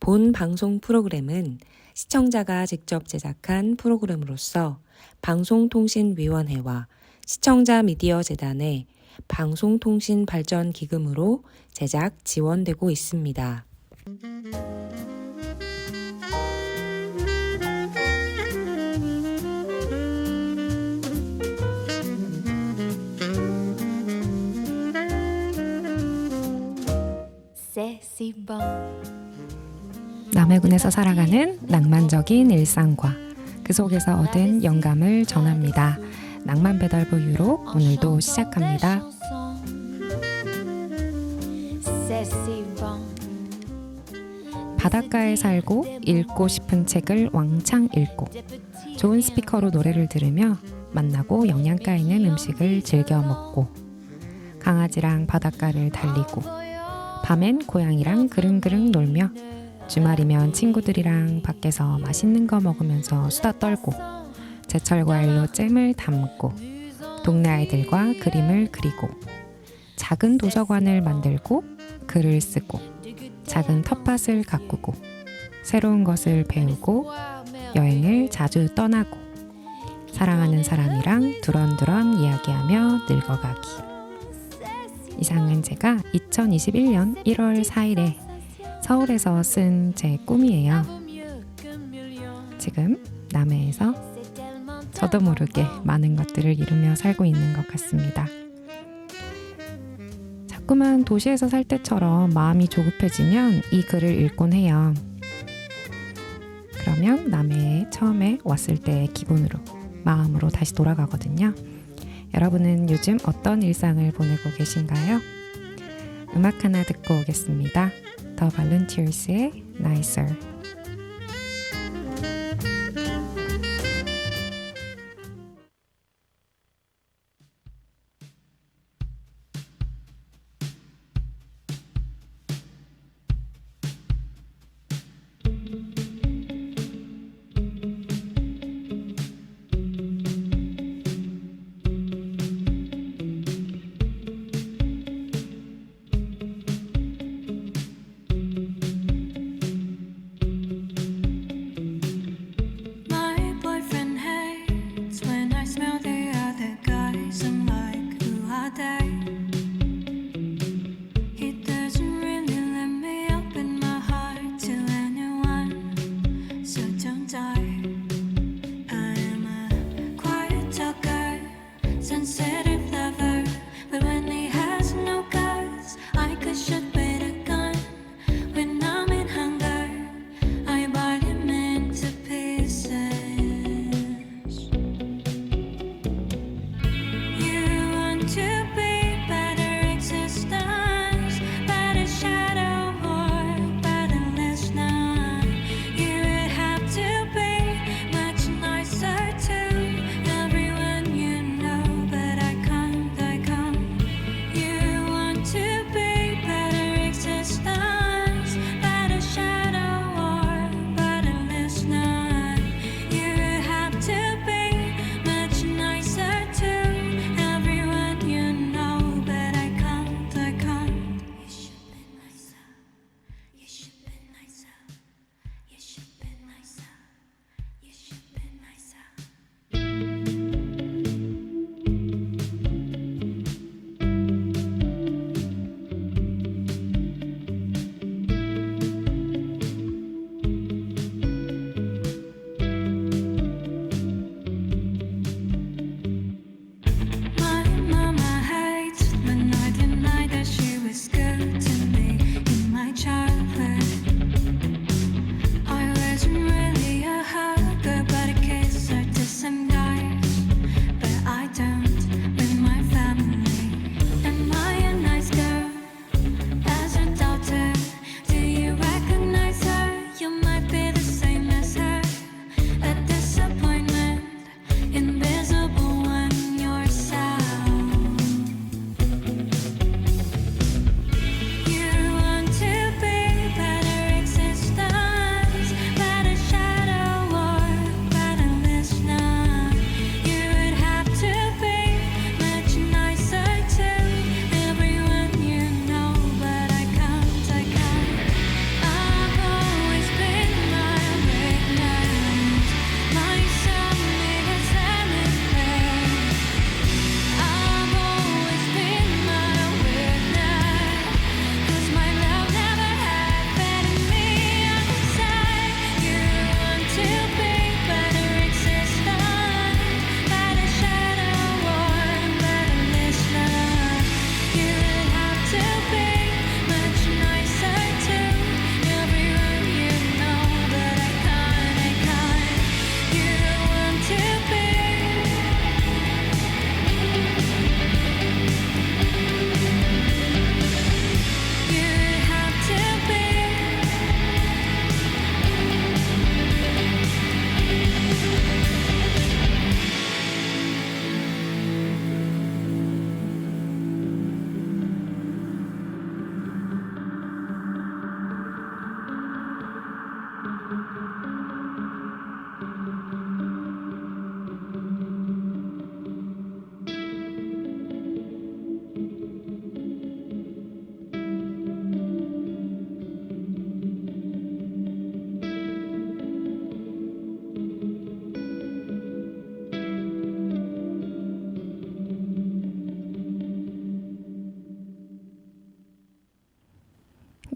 본 방송 프로그램은 시청자가 직접 제작한 프로그램으로서 방송통신위원회와 시청자 미디어 재단의 방송통신 발전 기금으로 제작 지원되고 있습니다. 남해군에서 살아가는 낭만적인 일상과 그 속에서 얻은 영감을 전합니다. 낭만 배달부 유로 오늘도 시작합니다. 바닷가에 살고 읽고 싶은 책을 왕창 읽고 좋은 스피커로 노래를 들으며 만나고 영양가 있는 음식을 즐겨 먹고 강아지랑 바닷가를 달리고 밤엔 고양이랑 그릉그릉 놀며 주말이면 친구들이랑 밖에서 맛있는 거 먹으면서 수다 떨고 제철 과일로 잼을 담고 동네 아이들과 그림을 그리고 작은 도서관을 만들고 글을 쓰고 작은 텃밭을 가꾸고 새로운 것을 배우고 여행을 자주 떠나고 사랑하는 사람이랑 두런두런 이야기하며 늙어가기. 이상은 제가 2021년 1월 4일에 서울에서 쓴 제 꿈이에요. 지금 남해에서 저도 모르게 많은 것들을 이루며 살고 있는 것 같습니다. 자꾸만 도시에서 살 때처럼 마음이 조급해지면 이 글을 읽곤 해요. 그러면 남해에 처음에 왔을 때의 기분으로, 마음으로 다시 돌아가거든요. 여러분은 요즘 어떤 일상을 보내고 계신가요? 음악 하나 듣고 오겠습니다. The Volunteers의 Nicer.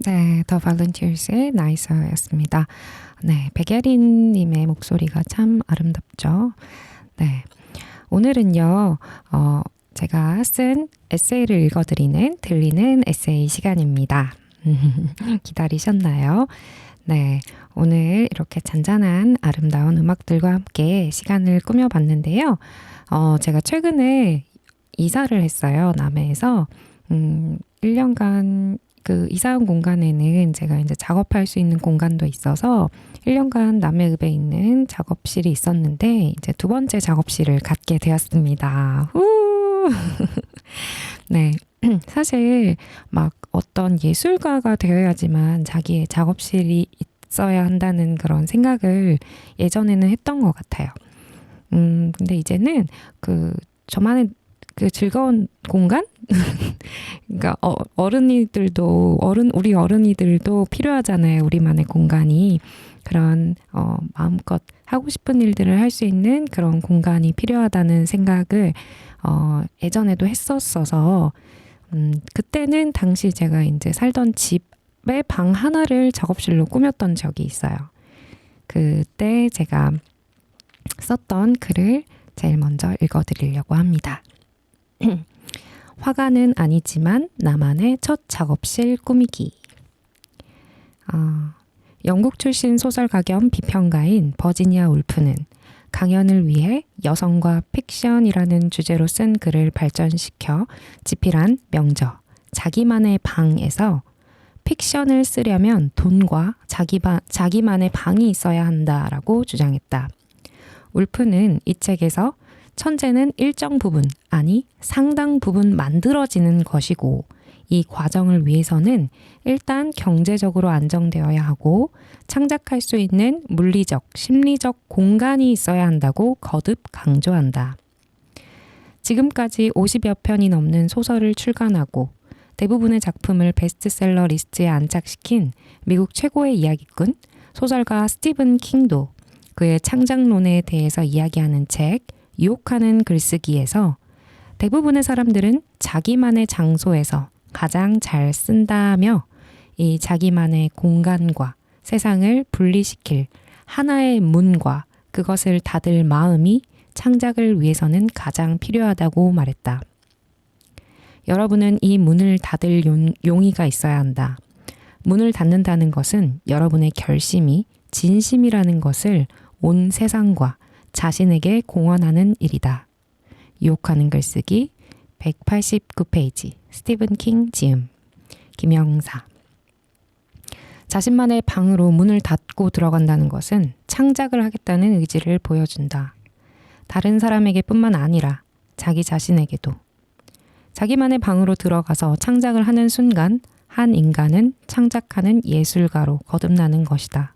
네, 더 발런티어스의 나이서였습니다. 네, 백예린님의 목소리가 참 아름답죠. 네, 오늘은요, 제가 쓴 에세이를 읽어드리는 들리는 에세이 시간입니다. 기다리셨나요? 네, 오늘 이렇게 잔잔한 아름다운 음악들과 함께 시간을 꾸며봤는데요. 제가 최근에 이사를 했어요. 남해에서 1년간 그 이사한 공간에는 제가 이제 작업할 수 있는 공간도 있어서 1년간 남해읍에 있는 작업실이 있었는데 이제 두 번째 작업실을 갖게 되었습니다. 후! 네. 사실 막 어떤 예술가가 되어야지만 자기의 작업실이 있어야 한다는 그런 생각을 예전에는 했던 것 같아요. 근데 이제는 저만의 그 즐거운 공간? 그러니까 우리 어른이들도 필요하잖아요. 우리만의 공간이. 그런 마음껏 하고 싶은 일들을 할 수 있는 그런 공간이 필요하다는 생각을 예전에도 했었어서 그때는 당시 제가 이제 살던 집의 방 하나를 작업실로 꾸몄던 적이 있어요. 그때 제가 썼던 글을 제일 먼저 읽어드리려고 합니다. 화가는 아니지만 나만의 첫 작업실 꾸미기. 영국 출신 소설가 겸 비평가인 버지니아 울프는 강연을 위해 여성과 픽션이라는 주제로 쓴 글을 발전시켜 집필한 명저 자기만의 방에서 픽션을 쓰려면 돈과 자기만의 방이 있어야 한다라고 주장했다. 울프는 이 책에서 천재는 일정 부분, 아니 상당 부분 만들어지는 것이고 이 과정을 위해서는 일단 경제적으로 안정되어야 하고 창작할 수 있는 물리적, 심리적 공간이 있어야 한다고 거듭 강조한다. 지금까지 50여 편이 넘는 소설을 출간하고 대부분의 작품을 베스트셀러 리스트에 안착시킨 미국 최고의 이야기꾼, 소설가 스티븐 킹도 그의 창작론에 대해서 이야기하는 책 유혹하는 글쓰기에서 대부분의 사람들은 자기만의 장소에서 가장 잘 쓴다며 이 자기만의 공간과 세상을 분리시킬 하나의 문과 그것을 닫을 마음이 창작을 위해서는 가장 필요하다고 말했다. 여러분은 이 문을 닫을 용의가 있어야 한다. 문을 닫는다는 것은 여러분의 결심이 진심이라는 것을 온 세상과 자신에게 공언하는 일이다. 유혹하는 글쓰기 189페이지 스티븐 킹 지음 김영사. 자신만의 방으로 문을 닫고 들어간다는 것은 창작을 하겠다는 의지를 보여준다. 다른 사람에게 뿐만 아니라 자기 자신에게도. 자기만의 방으로 들어가서 창작을 하는 순간 한 인간은 창작하는 예술가로 거듭나는 것이다.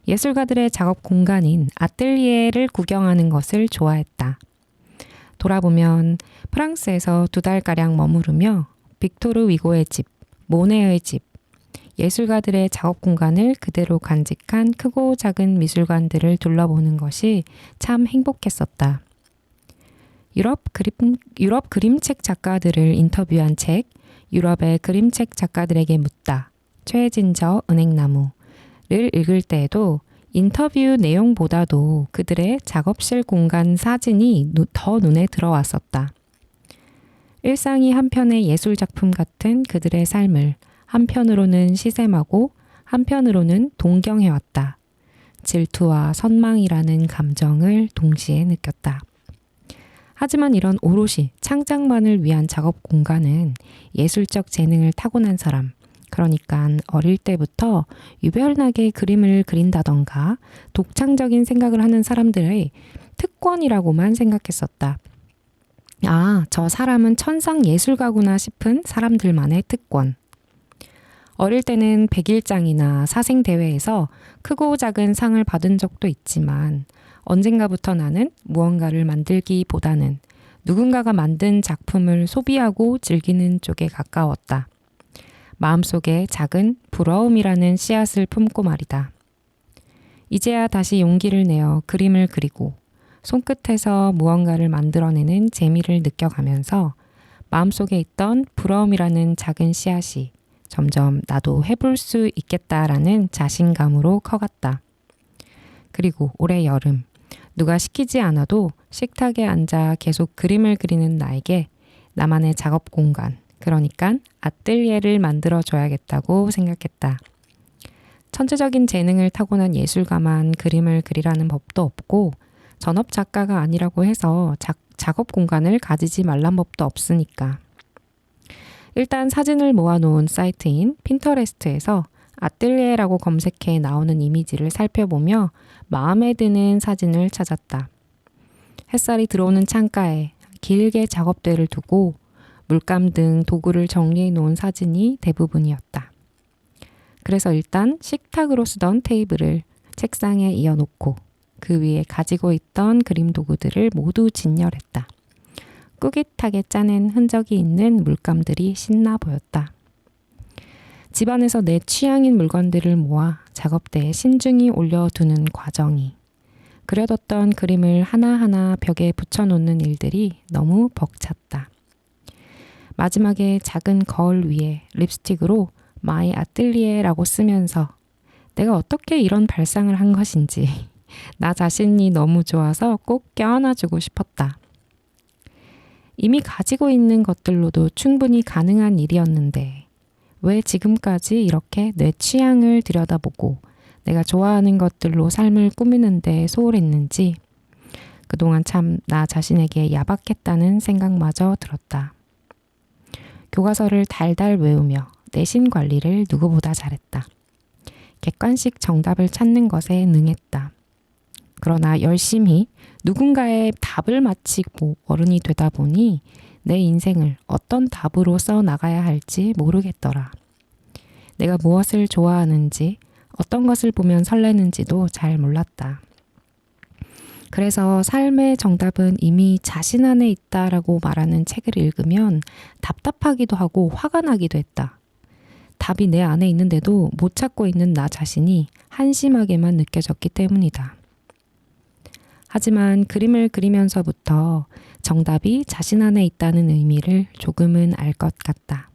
예술가들의 작업 공간인 아뜰리에를 구경하는 것을 좋아했다. 돌아보면 프랑스에서 2달가량 머무르며 빅토르 위고의 집, 모네의 집, 예술가들의 작업 공간을 그대로 간직한 크고 작은 미술관들을 둘러보는 것이 참 행복했었다. 유럽 그림책 작가들을 인터뷰한 책, 유럽의 그림책 작가들에게 묻다, 최진저 은행나무를 읽을 때에도 인터뷰 내용보다도 그들의 작업실 공간 사진이 더 눈에 들어왔었다. 일상이 한편의 예술작품 같은 그들의 삶을 한편으로는 시샘하고 한편으로는 동경해왔다. 질투와 선망이라는 감정을 동시에 느꼈다. 하지만 이런 오롯이 창작만을 위한 작업 공간은 예술적 재능을 타고난 사람, 그러니까 어릴 때부터 유별나게 그림을 그린다던가 독창적인 생각을 하는 사람들의 특권이라고만 생각했었다. 아, 저 사람은 천상 예술가구나 싶은 사람들만의 특권. 어릴 때는 백일장이나 사생대회에서 크고 작은 상을 받은 적도 있지만 언젠가부터 나는 무언가를 만들기보다는 누군가가 만든 작품을 소비하고 즐기는 쪽에 가까웠다. 마음속에 작은 부러움이라는 씨앗을 품고 말이다. 이제야 다시 용기를 내어 그림을 그리고 손끝에서 무언가를 만들어내는 재미를 느껴가면서 마음속에 있던 부러움이라는 작은 씨앗이 점점 나도 해볼 수 있겠다라는 자신감으로 커갔다. 그리고 올해 여름, 누가 시키지 않아도 식탁에 앉아 계속 그림을 그리는 나에게 나만의 작업 공간, 그러니까 아뜰리에를 만들어줘야겠다고 생각했다. 천재적인 재능을 타고난 예술가만 그림을 그리라는 법도 없고 전업 작가가 아니라고 해서 작업 공간을 가지지 말란 법도 없으니까. 일단 사진을 모아놓은 사이트인 핀터레스트에서 아뜰리에라고 검색해 나오는 이미지를 살펴보며 마음에 드는 사진을 찾았다. 햇살이 들어오는 창가에 길게 작업대를 두고 물감 등 도구를 정리해 놓은 사진이 대부분이었다. 그래서 일단 식탁으로 쓰던 테이블을 책상에 이어놓고 그 위에 가지고 있던 그림 도구들을 모두 진열했다. 꾸깃하게 짜낸 흔적이 있는 물감들이 신나 보였다. 집안에서 내 취향인 물건들을 모아 작업대에 신중히 올려두는 과정이, 그려뒀던 그림을 하나하나 벽에 붙여놓는 일들이 너무 벅찼다. 마지막에 작은 거울 위에 립스틱으로 마이 아뜰리에라고 쓰면서 내가 어떻게 이런 발상을 한 것인지 나 자신이 너무 좋아서 꼭 껴안아주고 싶었다. 이미 가지고 있는 것들로도 충분히 가능한 일이었는데 왜 지금까지 이렇게 내 취향을 들여다보고 내가 좋아하는 것들로 삶을 꾸미는데 소홀했는지 그동안 참 나 자신에게 야박했다는 생각마저 들었다. 교과서를 달달 외우며 내신 관리를 누구보다 잘했다. 객관식 정답을 찾는 것에 능했다. 그러나 열심히 누군가의 답을 마치고 어른이 되다 보니 내 인생을 어떤 답으로 써 나가야 할지 모르겠더라. 내가 무엇을 좋아하는지, 어떤 것을 보면 설레는지도 잘 몰랐다. 그래서 삶의 정답은 이미 자신 안에 있다라고 말하는 책을 읽으면 답답하기도 하고 화가 나기도 했다. 답이 내 안에 있는데도 못 찾고 있는 나 자신이 한심하게만 느껴졌기 때문이다. 하지만 그림을 그리면서부터 정답이 자신 안에 있다는 의미를 조금은 알 것 같다.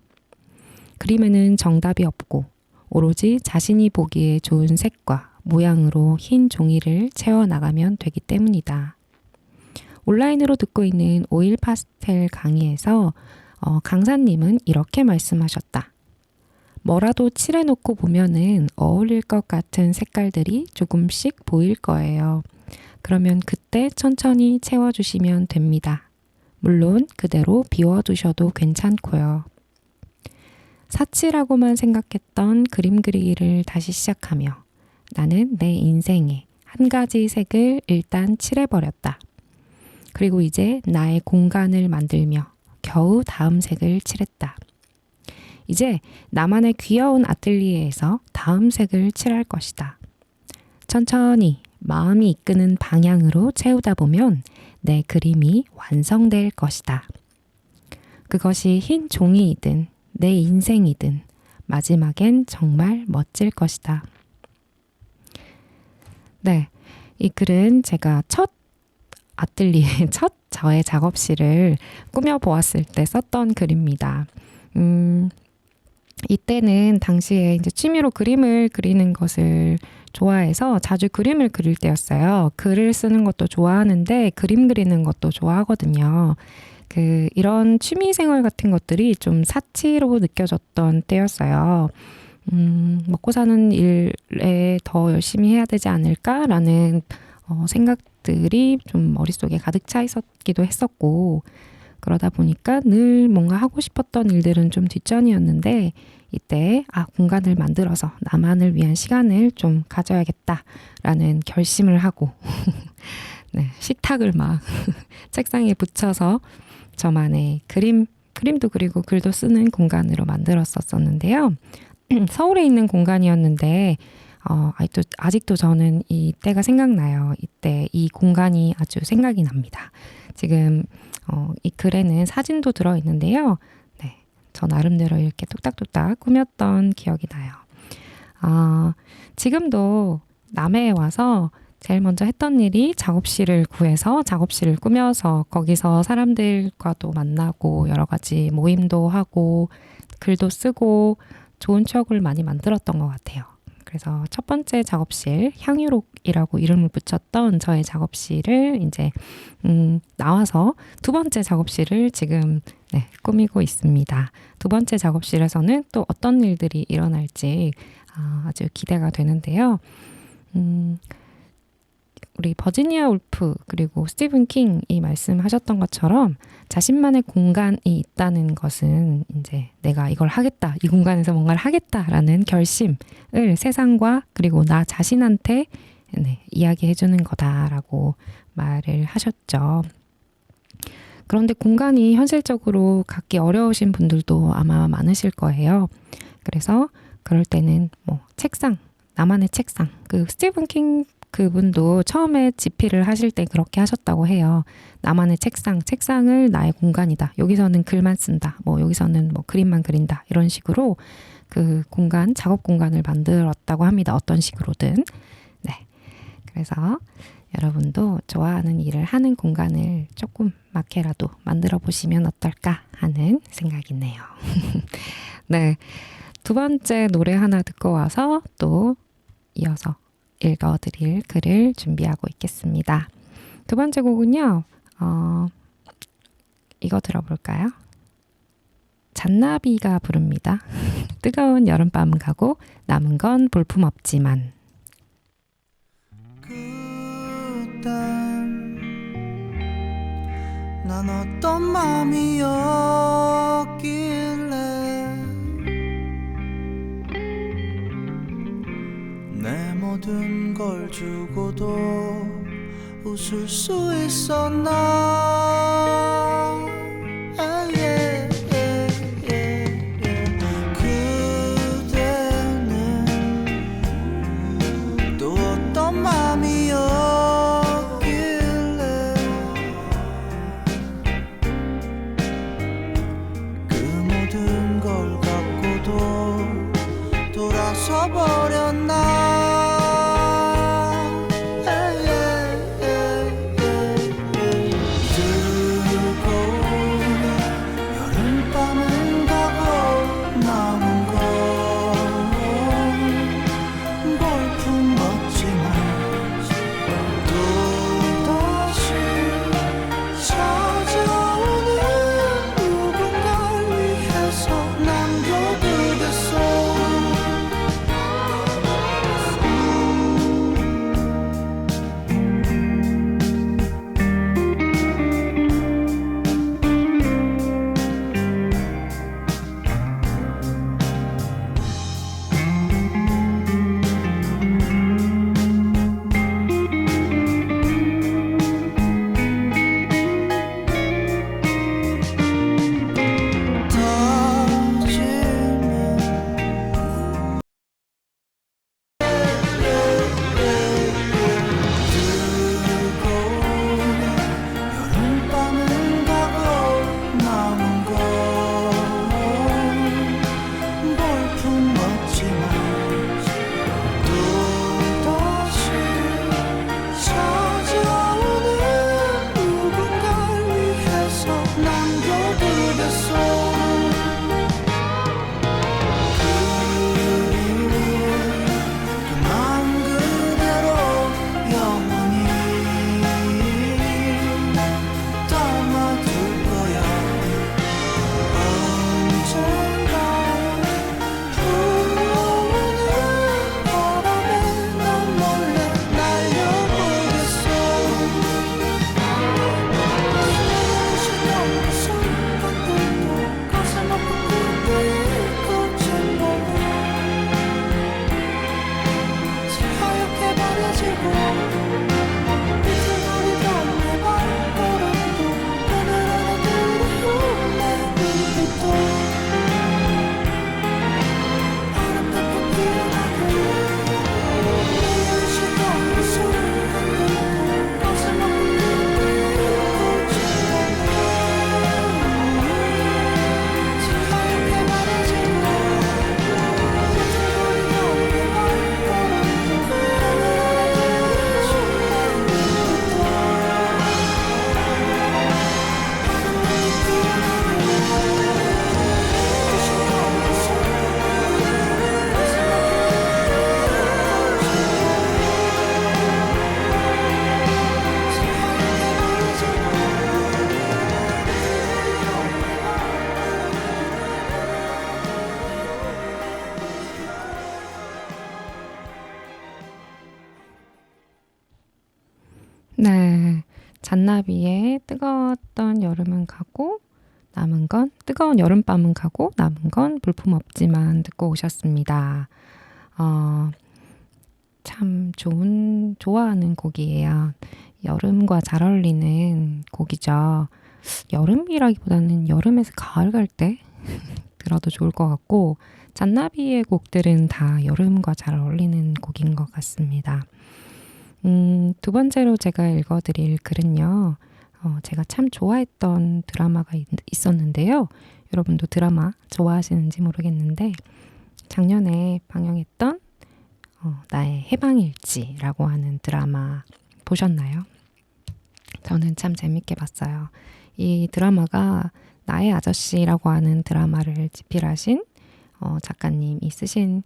그림에는 정답이 없고 오로지 자신이 보기에 좋은 색과 모양으로 흰 종이를 채워나가면 되기 때문이다. 온라인으로 듣고 있는 오일 파스텔 강의에서 강사님은 이렇게 말씀하셨다. 뭐라도 칠해놓고 보면은 어울릴 것 같은 색깔들이 조금씩 보일 거예요. 그러면 그때 천천히 채워주시면 됩니다. 물론 그대로 비워두셔도 괜찮고요. 사치라고만 생각했던 그림 그리기를 다시 시작하며 나는 내 인생에 한 가지 색을 일단 칠해버렸다. 그리고 이제 나의 공간을 만들며 겨우 다음 색을 칠했다. 이제 나만의 귀여운 아뜰리에에서 다음 색을 칠할 것이다. 천천히 마음이 이끄는 방향으로 채우다 보면 내 그림이 완성될 것이다. 그것이 흰 종이이든 내 인생이든 마지막엔 정말 멋질 것이다. 네, 이 글은 제가 첫 아뜰리에, 첫 저의 작업실을 꾸며보았을 때 썼던 글입니다. 이때는 당시에 이제 취미로 그림을 그리는 것을 좋아해서 자주 그림을 그릴 때였어요. 글을 쓰는 것도 좋아하는데 그림 그리는 것도 좋아하거든요. 이런 취미 생활 같은 것들이 좀 사치로 느껴졌던 때였어요. 먹고 사는 일에 더 열심히 해야 되지 않을까라는 생각들이 좀 머릿속에 가득 차 있었기도 했었고, 그러다 보니까 늘 뭔가 하고 싶었던 일들은 좀 뒷전이었는데 이때 공간을 만들어서 나만을 위한 시간을 좀 가져야겠다라는 결심을 하고 네, 식탁을 막 책상에 붙여서 저만의 그림도 그리고 글도 쓰는 공간으로 만들었었는데요. 서울에 있는 공간이었는데 아직도 저는 이때가 생각나요. 이때 이 공간이 아주 생각이 납니다. 지금 이 글에는 사진도 들어있는데요. 네, 저 나름대로 이렇게 뚝딱뚝딱 꾸몄던 기억이 나요. 지금도 남해에 와서 제일 먼저 했던 일이 작업실을 구해서 작업실을 꾸며서 거기서 사람들과도 만나고 여러 가지 모임도 하고 글도 쓰고 좋은 추억을 많이 만들었던 것 같아요. 그래서 첫 번째 작업실 향유록이라고 이름을 붙였던 저의 작업실을 이제 나와서 두 번째 작업실을 지금 꾸미고 있습니다. 두 번째 작업실에서는 또 어떤 일들이 일어날지 아주 기대가 되는데요. 우리 버지니아 울프 그리고 스티븐 킹이 말씀하셨던 것처럼 자신만의 공간이 있다는 것은 이제 내가 이걸 하겠다, 이 공간에서 뭔가를 하겠다라는 결심을 세상과 그리고 나 자신한테 이야기해 주는 거다라고 말을 하셨죠. 그런데 공간이 현실적으로 갖기 어려우신 분들도 아마 많으실 거예요. 그래서 그럴 때는 뭐 책상, 나만의 책상, 그 스티븐 킹 그분도 처음에 집필을 하실 때 그렇게 하셨다고 해요. 나만의 책상을 나의 공간이다. 여기서는 글만 쓴다. 뭐 여기서는 뭐 그림만 그린다. 이런 식으로 그 공간, 작업 공간을 만들었다고 합니다. 어떤 식으로든. 네. 그래서 여러분도 좋아하는 일을 하는 공간을 조금맣게라도 만들어 보시면 어떨까 하는 생각이네요. 네. 두 번째 노래 하나 듣고 와서 또 이어서 읽어드릴 글을 준비하고 있겠습니다. 두 번째 곡은요. 이거 들어볼까요? 잔나비가 부릅니다. 뜨거운 여름밤은 가고 남은 건 볼품없지만. 그땐 난 어떤 맘이었길래 내 모든 걸 주고도 웃을 수 있었나. 그대는 또 어떤 맘이었길래 그 모든 걸 갖고도 돌아서 버렸나. 뜨거운 네, 잔나비의 뜨거웠던 여름은 가고 남은 건 뜨거운 여름밤은 가고 남은 건 볼품없지만 듣고 오셨습니다. 참 좋아하는 곡이에요. 여름과 잘 어울리는 곡이죠. 여름이라기보다는 여름에서 가을 갈 때 들어도 좋을 것 같고 잔나비의 곡들은 다 여름과 잘 어울리는 곡인 것 같습니다. 두 번째로 제가 읽어드릴 글은요. 제가 참 좋아했던 드라마가 있었는데요. 여러분도 드라마 좋아하시는지 모르겠는데 작년에 방영했던 나의 해방일지라고 하는 드라마 보셨나요? 저는 참 재밌게 봤어요. 이 드라마가 나의 아저씨라고 하는 드라마를 집필하신 작가님이 쓰신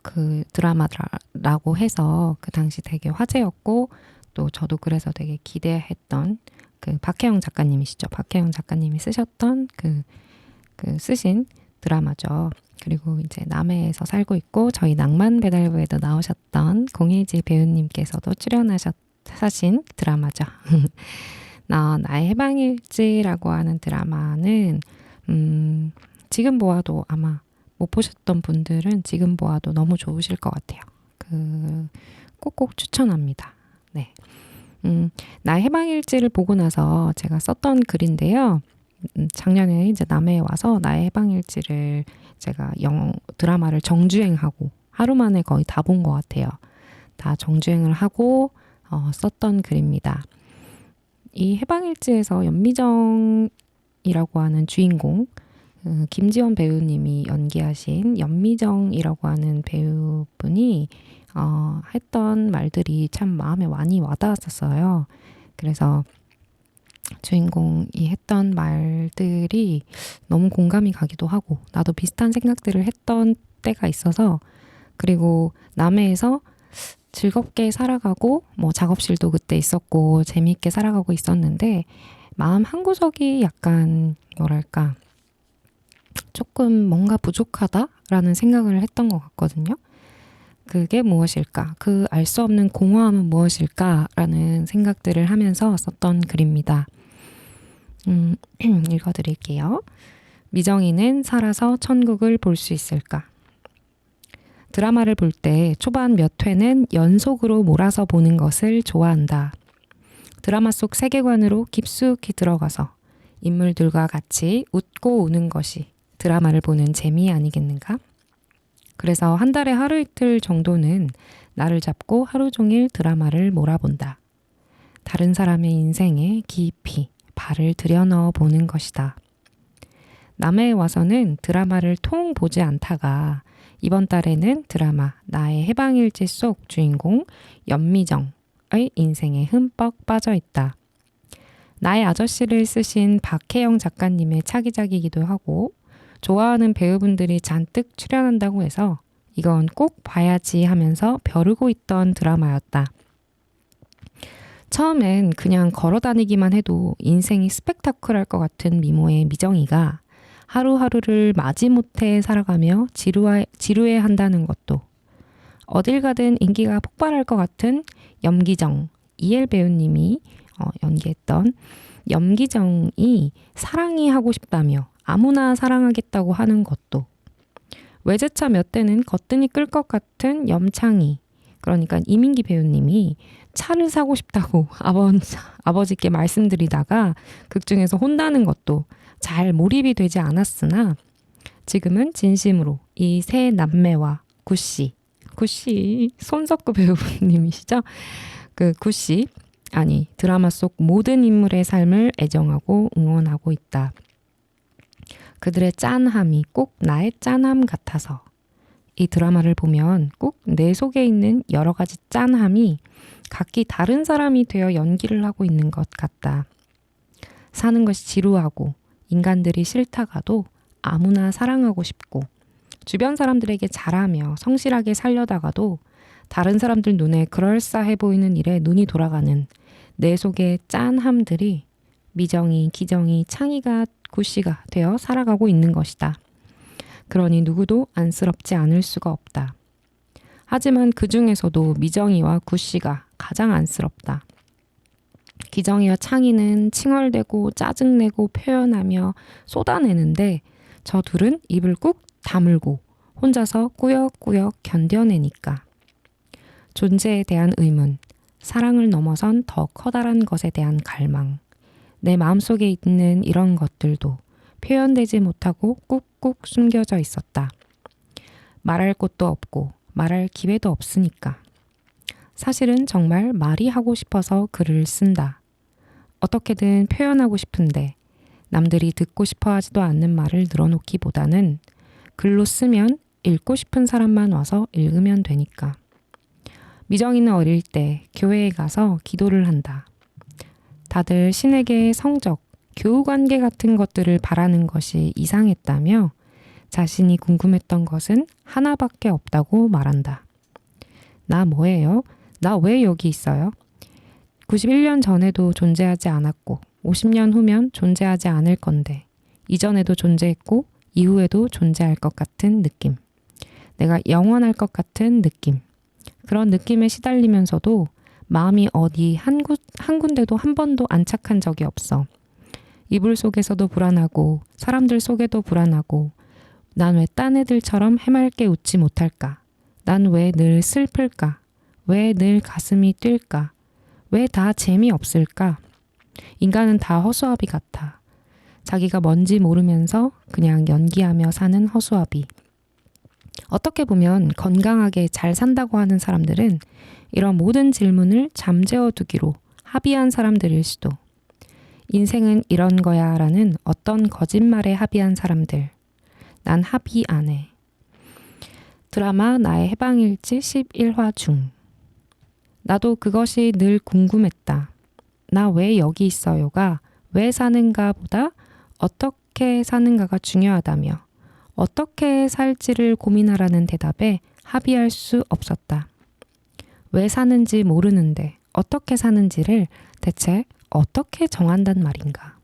그 드라마라고 해서 그 당시 되게 화제였고 또 저도 그래서 되게 기대했던 그 박혜영 작가님이시죠. 박혜영 작가님이 쓰셨던 그 쓰신 드라마죠. 그리고 이제 남해에서 살고 있고 저희 낭만배달부에도 나오셨던 공혜지 배우님께서도 출연하신 드라마죠. 나의 해방일지라고 하는 드라마는 지금 보아도 아마 못 보셨던 분들은 지금 보아도 너무 좋으실 것 같아요. 꼭꼭 추천합니다. 네. 나의 해방일지를 보고 나서 제가 썼던 글인데요. 작년에 이제 남해에 와서 나의 해방일지를 제가 드라마를 정주행하고 하루 만에 거의 다 본 것 같아요. 다 정주행을 하고 썼던 글입니다. 이 해방일지에서 연미정이라고 하는 주인공 김지원 배우님이 연기하신 연미정이라고 하는 배우분이 했던 말들이 참 마음에 많이 와닿았었어요. 그래서 주인공이 했던 말들이 너무 공감이 가기도 하고 나도 비슷한 생각들을 했던 때가 있어서 그리고 남해에서 즐겁게 살아가고 뭐 작업실도 그때 있었고 재미있게 살아가고 있었는데 마음 한구석이 약간 뭐랄까 조금 뭔가 부족하다라는 생각을 했던 것 같거든요. 그게 무엇일까? 그 알 수 없는 공허함은 무엇일까라는 생각들을 하면서 썼던 글입니다. 읽어드릴게요. 미정이는 살아서 천국을 볼 수 있을까? 드라마를 볼 때 초반 몇 회는 연속으로 몰아서 보는 것을 좋아한다. 드라마 속 세계관으로 깊숙이 들어가서 인물들과 같이 웃고 우는 것이 드라마를 보는 재미 아니겠는가? 그래서 한 달에 하루 이틀 정도는 나를 잡고 하루 종일 드라마를 몰아본다. 다른 사람의 인생에 깊이 발을 들여넣어 보는 것이다. 남해에 와서는 드라마를 통 보지 않다가 이번 달에는 드라마 나의 해방일지 속 주인공 연미정의 인생에 흠뻑 빠져 있다. 나의 아저씨를 쓰신 박혜영 작가님의 차기작이기도 하고 좋아하는 배우분들이 잔뜩 출연한다고 해서 이건 꼭 봐야지 하면서 벼르고 있던 드라마였다. 처음엔 그냥 걸어다니기만 해도 인생이 스펙타클할 것 같은 미모의 미정이가 하루하루를 마지못해 살아가며 지루해한다는 것도 어딜 가든 인기가 폭발할 것 같은 염기정, 이엘 배우님이 연기했던 염기정이 사랑이 하고 싶다며 아무나 사랑하겠다고 하는 것도 외제차 몇 대는 거뜬히 끌 것 같은 염창희, 그러니까 이민기 배우님이 차를 사고 싶다고 아버지께 말씀드리다가 극중에서 혼나는 것도 잘 몰입이 되지 않았으나 지금은 진심으로 이 세 남매와 구씨 손석구 배우님이시죠? 그 구씨 드라마 속 모든 인물의 삶을 애정하고 응원하고 있다. 그들의 짠함이 꼭 나의 짠함 같아서 이 드라마를 보면 꼭 내 속에 있는 여러 가지 짠함이 각기 다른 사람이 되어 연기를 하고 있는 것 같다. 사는 것이 지루하고 인간들이 싫다가도 아무나 사랑하고 싶고 주변 사람들에게 잘하며 성실하게 살려다가도 다른 사람들 눈에 그럴싸해 보이는 일에 눈이 돌아가는 내 속의 짠함들이 미정이, 기정이, 창희가, 구씨가 되어 살아가고 있는 것이다. 그러니 누구도 안쓰럽지 않을 수가 없다. 하지만 그 중에서도 미정이와 구씨가 가장 안쓰럽다. 기정이와 창의는 칭얼대고 짜증내고 표현하며 쏟아내는데 저 둘은 입을 꾹 다물고 혼자서 꾸역꾸역 견뎌내니까. 존재에 대한 의문, 사랑을 넘어선 더 커다란 것에 대한 갈망, 내 마음속에 있는 이런 것들도 표현되지 못하고 꾹꾹 숨겨져 있었다. 말할 곳도 없고 말할 기회도 없으니까. 사실은 정말 말이 하고 싶어서 글을 쓴다. 어떻게든 표현하고 싶은데 남들이 듣고 싶어 하지도 않는 말을 늘어놓기보다는 글로 쓰면 읽고 싶은 사람만 와서 읽으면 되니까. 미정이는 어릴 때 교회에 가서 기도를 한다. 다들 신에게 성적, 교우관계 같은 것들을 바라는 것이 이상했다며 자신이 궁금했던 것은 하나밖에 없다고 말한다. 나 뭐예요? 나 왜 여기 있어요? 91년 전에도 존재하지 않았고 50년 후면 존재하지 않을 건데 이전에도 존재했고 이후에도 존재할 것 같은 느낌. 내가 영원할 것 같은 느낌. 그런 느낌에 시달리면서도 마음이 어디 한 군데도 한 번도 안착한 적이 없어. 이불 속에서도 불안하고 사람들 속에도 불안하고 난 왜 딴 애들처럼 해맑게 웃지 못할까? 난 왜 늘 슬플까? 왜 늘 가슴이 뛸까? 왜 다 재미없을까? 인간은 다 허수아비 같아. 자기가 뭔지 모르면서 그냥 연기하며 사는 허수아비. 어떻게 보면 건강하게 잘 산다고 하는 사람들은 이런 모든 질문을 잠재워 두기로 합의한 사람들일 수도. 인생은 이런 거야 라는 어떤 거짓말에 합의한 사람들. 난 합의 안 해. 드라마 나의 해방일지 11화 중. 나도 그것이 늘 궁금했다. 나 왜 여기 있어요가 왜 사는가 보다 어떻게 사는가가 중요하다며 어떻게 살지를 고민하라는 대답에 합의할 수 없었다. 왜 사는지 모르는데 어떻게 사는지를 대체 어떻게 정한단 말인가.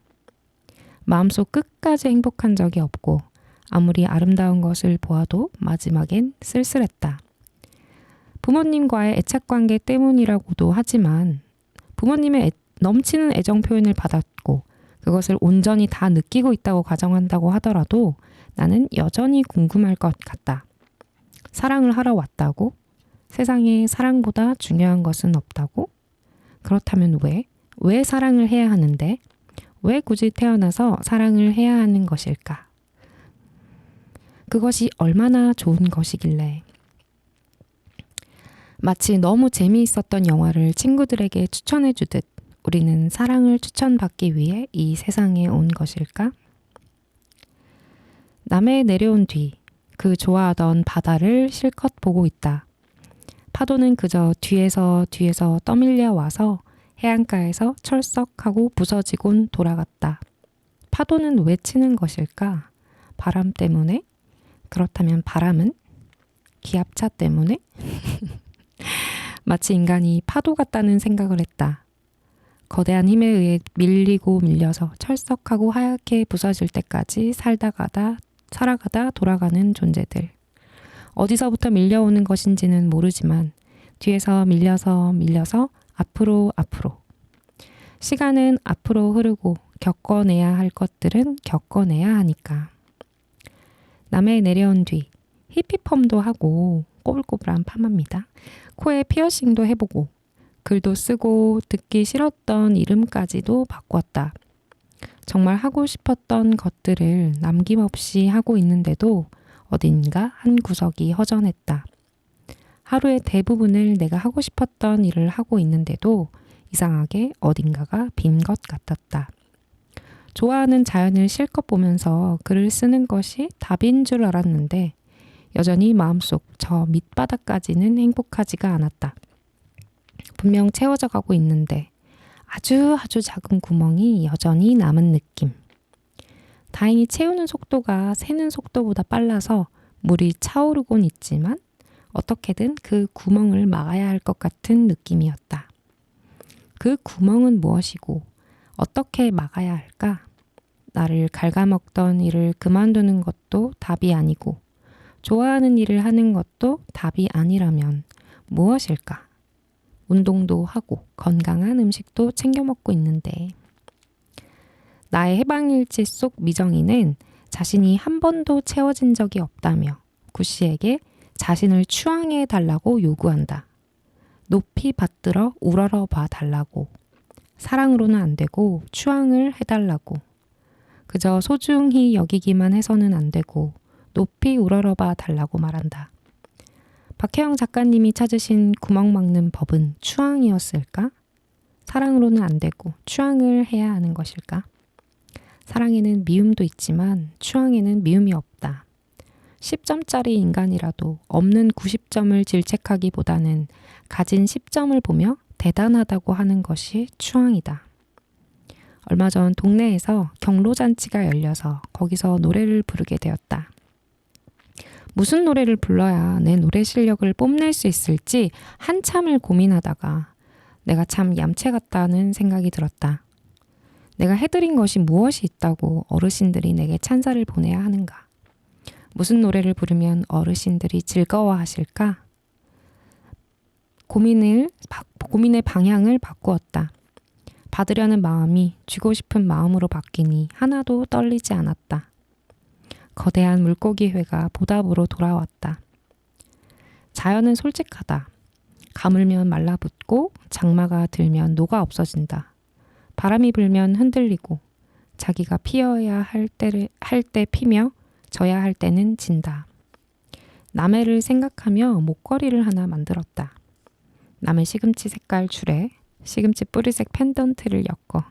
마음속 끝까지 행복한 적이 없고 아무리 아름다운 것을 보아도 마지막엔 쓸쓸했다. 부모님과의 애착관계 때문이라고도 하지만 부모님의 넘치는 애정 표현을 받았고 그것을 온전히 다 느끼고 있다고 가정한다고 하더라도 나는 여전히 궁금할 것 같다. 사랑을 하러 왔다고? 세상에 사랑보다 중요한 것은 없다고? 그렇다면 왜? 왜 사랑을 해야 하는데? 왜 굳이 태어나서 사랑을 해야 하는 것일까? 그것이 얼마나 좋은 것이길래. 마치 너무 재미있었던 영화를 친구들에게 추천해 주듯 우리는 사랑을 추천받기 위해 이 세상에 온 것일까? 남해 내려온 뒤 그 좋아하던 바다를 실컷 보고 있다. 파도는 그저 뒤에서 떠밀려 와서 해안가에서 철썩하고 부서지곤 돌아갔다. 파도는 왜 치는 것일까? 바람 때문에? 그렇다면 바람은? 기압차 때문에? 마치 인간이 파도 같다는 생각을 했다. 거대한 힘에 의해 밀리고 밀려서 철썩하고 하얗게 부서질 때까지 살아가다 돌아가는 존재들. 어디서부터 밀려오는 것인지는 모르지만 뒤에서 밀려서 앞으로. 시간은 앞으로 흐르고 겪어내야 할 것들은 겪어내야 하니까. 남해 내려온 뒤 히피펌도 하고 꼬불꼬불한 파마입니다. 코에 피어싱도 해보고 글도 쓰고 듣기 싫었던 이름까지도 바꿨다. 정말 하고 싶었던 것들을 남김없이 하고 있는데도 어딘가 한 구석이 허전했다. 하루의 대부분을 내가 하고 싶었던 일을 하고 있는데도 이상하게 어딘가가 빈 것 같았다. 좋아하는 자연을 실컷 보면서 글을 쓰는 것이 답인 줄 알았는데 여전히 마음속 저 밑바닥까지는 행복하지가 않았다. 분명 채워져 가고 있는데 아주 작은 구멍이 여전히 남은 느낌. 다행히 채우는 속도가 새는 속도보다 빨라서 물이 차오르곤 있지만 어떻게든 그 구멍을 막아야 할 것 같은 느낌이었다. 그 구멍은 무엇이고 어떻게 막아야 할까? 나를 갉아먹던 일을 그만두는 것도 답이 아니고 좋아하는 일을 하는 것도 답이 아니라면 무엇일까? 운동도 하고 건강한 음식도 챙겨 먹고 있는데 나의 해방일지 속 미정이는 자신이 한 번도 채워진 적이 없다며 구씨에게 자신을 추앙해 달라고 요구한다. 높이 받들어 우러러 봐 달라고. 사랑으로는 안 되고 추앙을 해달라고. 그저 소중히 여기기만 해서는 안 되고 높이 우러러 봐 달라고 말한다. 박혜영 작가님이 찾으신 구멍 막는 법은 추앙이었을까? 사랑으로는 안 되고 추앙을 해야 하는 것일까? 사랑에는 미움도 있지만 추앙에는 미움이 없다. 10점짜리 인간이라도 없는 90점을 질책하기보다는 가진 10점을 보며 대단하다고 하는 것이 추앙이다. 얼마 전 동네에서 경로잔치가 열려서 거기서 노래를 부르게 되었다. 무슨 노래를 불러야 내 노래 실력을 뽐낼 수 있을지 한참을 고민하다가 내가 참 얌체 같다는 생각이 들었다. 내가 해드린 것이 무엇이 있다고 어르신들이 내게 찬사를 보내야 하는가? 무슨 노래를 부르면 어르신들이 즐거워하실까? 고민의 방향을 바꾸었다. 받으려는 마음이 쥐고 싶은 마음으로 바뀌니 하나도 떨리지 않았다. 거대한 물고기 회가 보답으로 돌아왔다. 자연은 솔직하다. 가물면 말라붙고 장마가 들면 녹아 없어진다. 바람이 불면 흔들리고 자기가 피어야 할 때 피며 져야 할 때는 진다. 남해를 생각하며 목걸이를 하나 만들었다. 남해 시금치 색깔 줄에 시금치 뿌리색 펜던트를 엮어.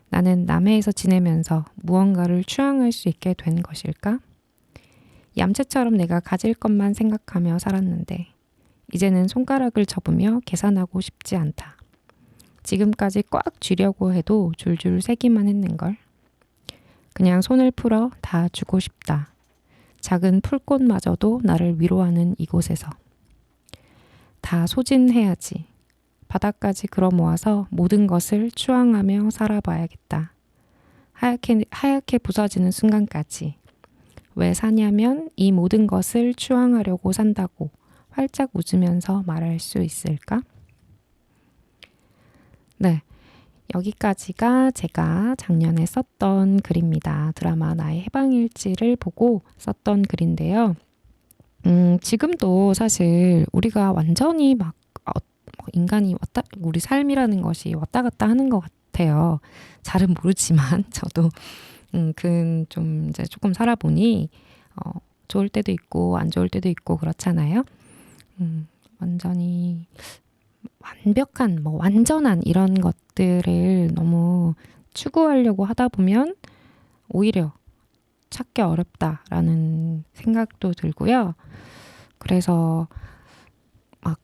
나는 남해에서 지내면서 무언가를 추앙할 수 있게 된 것일까? 얌체처럼 내가 가질 것만 생각하며 살았는데 이제는 손가락을 접으며 계산하고 싶지 않다. 지금까지 꽉 쥐려고 해도 줄줄 새기만 했는걸. 그냥 손을 풀어 다 주고 싶다. 작은 풀꽃마저도 나를 위로하는 이곳에서. 다 소진해야지. 바닥까지 걸어 모아서 모든 것을 추앙하며 살아봐야겠다. 하얗게 부서지는 순간까지. 왜 사냐면 이 모든 것을 추앙하려고 산다고 활짝 웃으면서 말할 수 있을까? 네, 여기까지가 제가 작년에 썼던 글입니다. 드라마 나의 해방일지를 보고 썼던 글인데요. 지금도 사실 우리가 완전히 막 인간이 우리 삶이라는 것이 왔다 갔다 하는 것 같아요. 잘은 모르지만 저도 좀 이제 조금 살아보니 좋을 때도 있고 안 좋을 때도 있고 그렇잖아요. 완전히 완벽한 완전한 이런 것들을 너무 추구하려고 하다 보면 오히려 찾기 어렵다라는 생각도 들고요. 그래서 막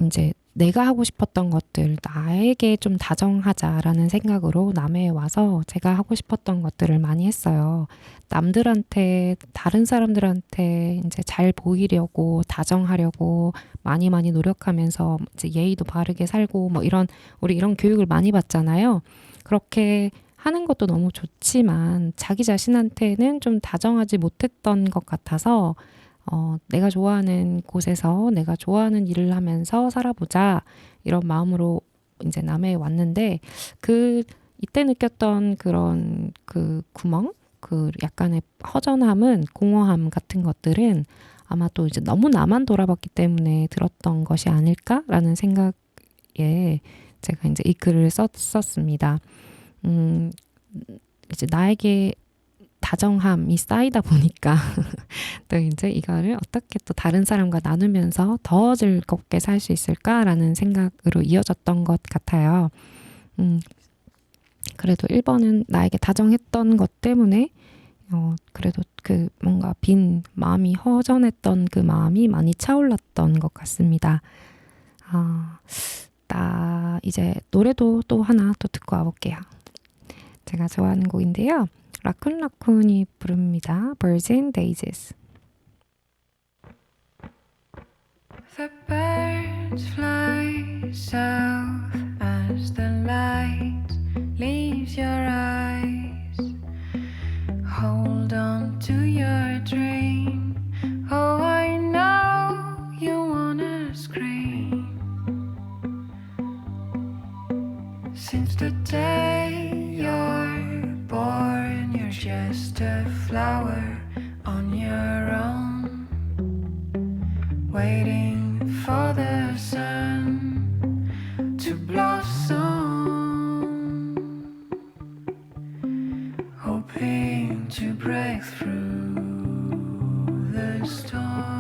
이제 내가 하고 싶었던 것들 나에게 좀 다정하자라는 생각으로 남해에 와서 제가 하고 싶었던 것들을 많이 했어요. 남들한테 다른 사람들한테 이제 잘 보이려고 다정하려고 많이 노력하면서 이제 예의도 바르게 살고 우리 이런 교육을 많이 받잖아요. 그렇게 하는 것도 너무 좋지만 자기 자신한테는 좀 다정하지 못했던 것 같아서 내가 좋아하는 곳에서 내가 좋아하는 일을 하면서 살아보자 이런 마음으로 이제 남해에 왔는데 이때 느꼈던 그런 그 구멍, 그 약간의 허전함은 공허함 같은 것들은 아마 또 이제 너무 나만 돌아봤기 때문에 들었던 것이 아닐까라는 생각에 제가 이제 이 글을 썼습니다. 이제 나에게 다정함이 쌓이다 보니까 또 이제 이거를 어떻게 또 다른 사람과 나누면서 더 즐겁게 살 수 있을까라는 생각으로 이어졌던 것 같아요. 그래도 1번은 나에게 다정했던 것 때문에 그래도 그 뭔가 빈 마음이 허전했던 그 마음이 많이 차올랐던 것 같습니다. 나 이제 노래도 또 하나 또 듣고 와볼게요. 제가 좋아하는 곡인데요. 라쿤라쿤이 부릅니다. Birds and Daisies. The birds fly south as the light leaves your eyes. Hold on to your dream. Oh, I know you wanna scream. the day you're born, you're just a flower on your own, waiting for the sun to blossom, hoping to break through the storm.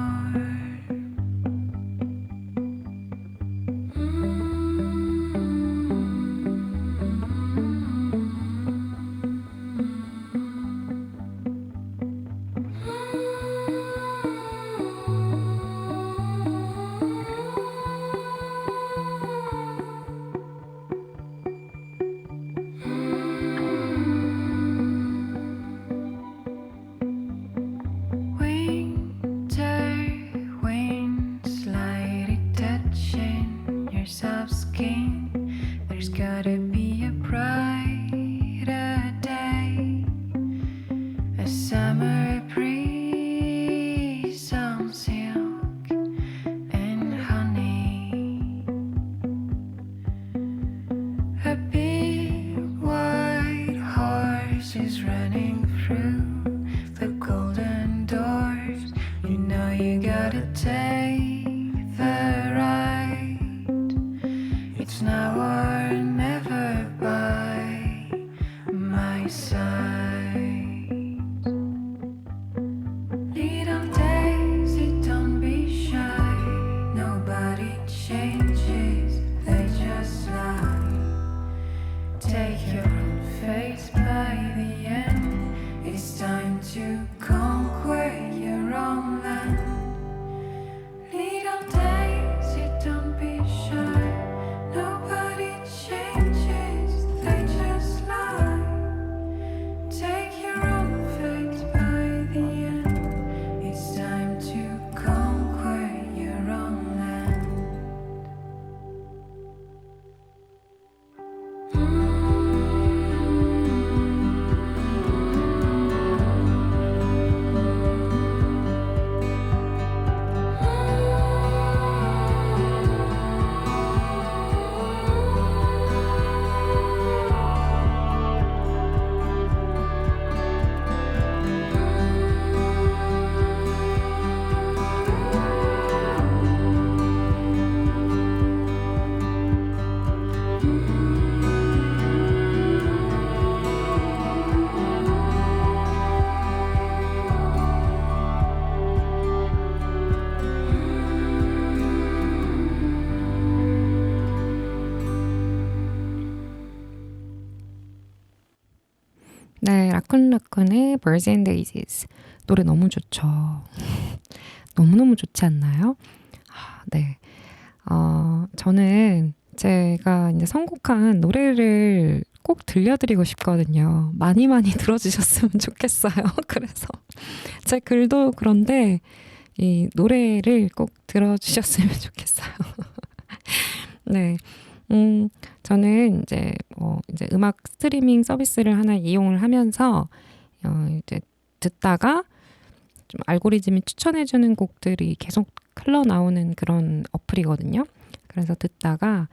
Winter wind slightly touching your soft skin. There's gotta be a brighter day, a summer breeze on silk and honey, a big white horse is running through the golden doors. You know you gotta take the ride. It's now or never by my side. Little daisy, don't be shy. Nobody changes, they just lie. Take your own fate by the end. It's time to conquer your own land. Little daisy, don't be shy. Nobody changes, they just lie. Take your own fate by the end. It's time to conquer your own land. 네, 라쿤라쿤의 Birds and Daisies 노래 너무 좋죠. 너무너무 좋지 않나요? 네, 저는 제가 이제 선곡한 노래를 꼭 들려드리고 싶거든요. 많이 많이 들어주셨으면 좋겠어요. 그래서 제 글도 그런데 이 노래를 꼭 들어주셨으면 좋겠어요. 네, 저는 이제 음악 스트리밍 서비스를 하나 이용을 하면서 이제 듣다가 좀 알고리즘이 추천해주는 곡들이 계속 흘러나오는 그런 어플이거든요. 그래서 듣다가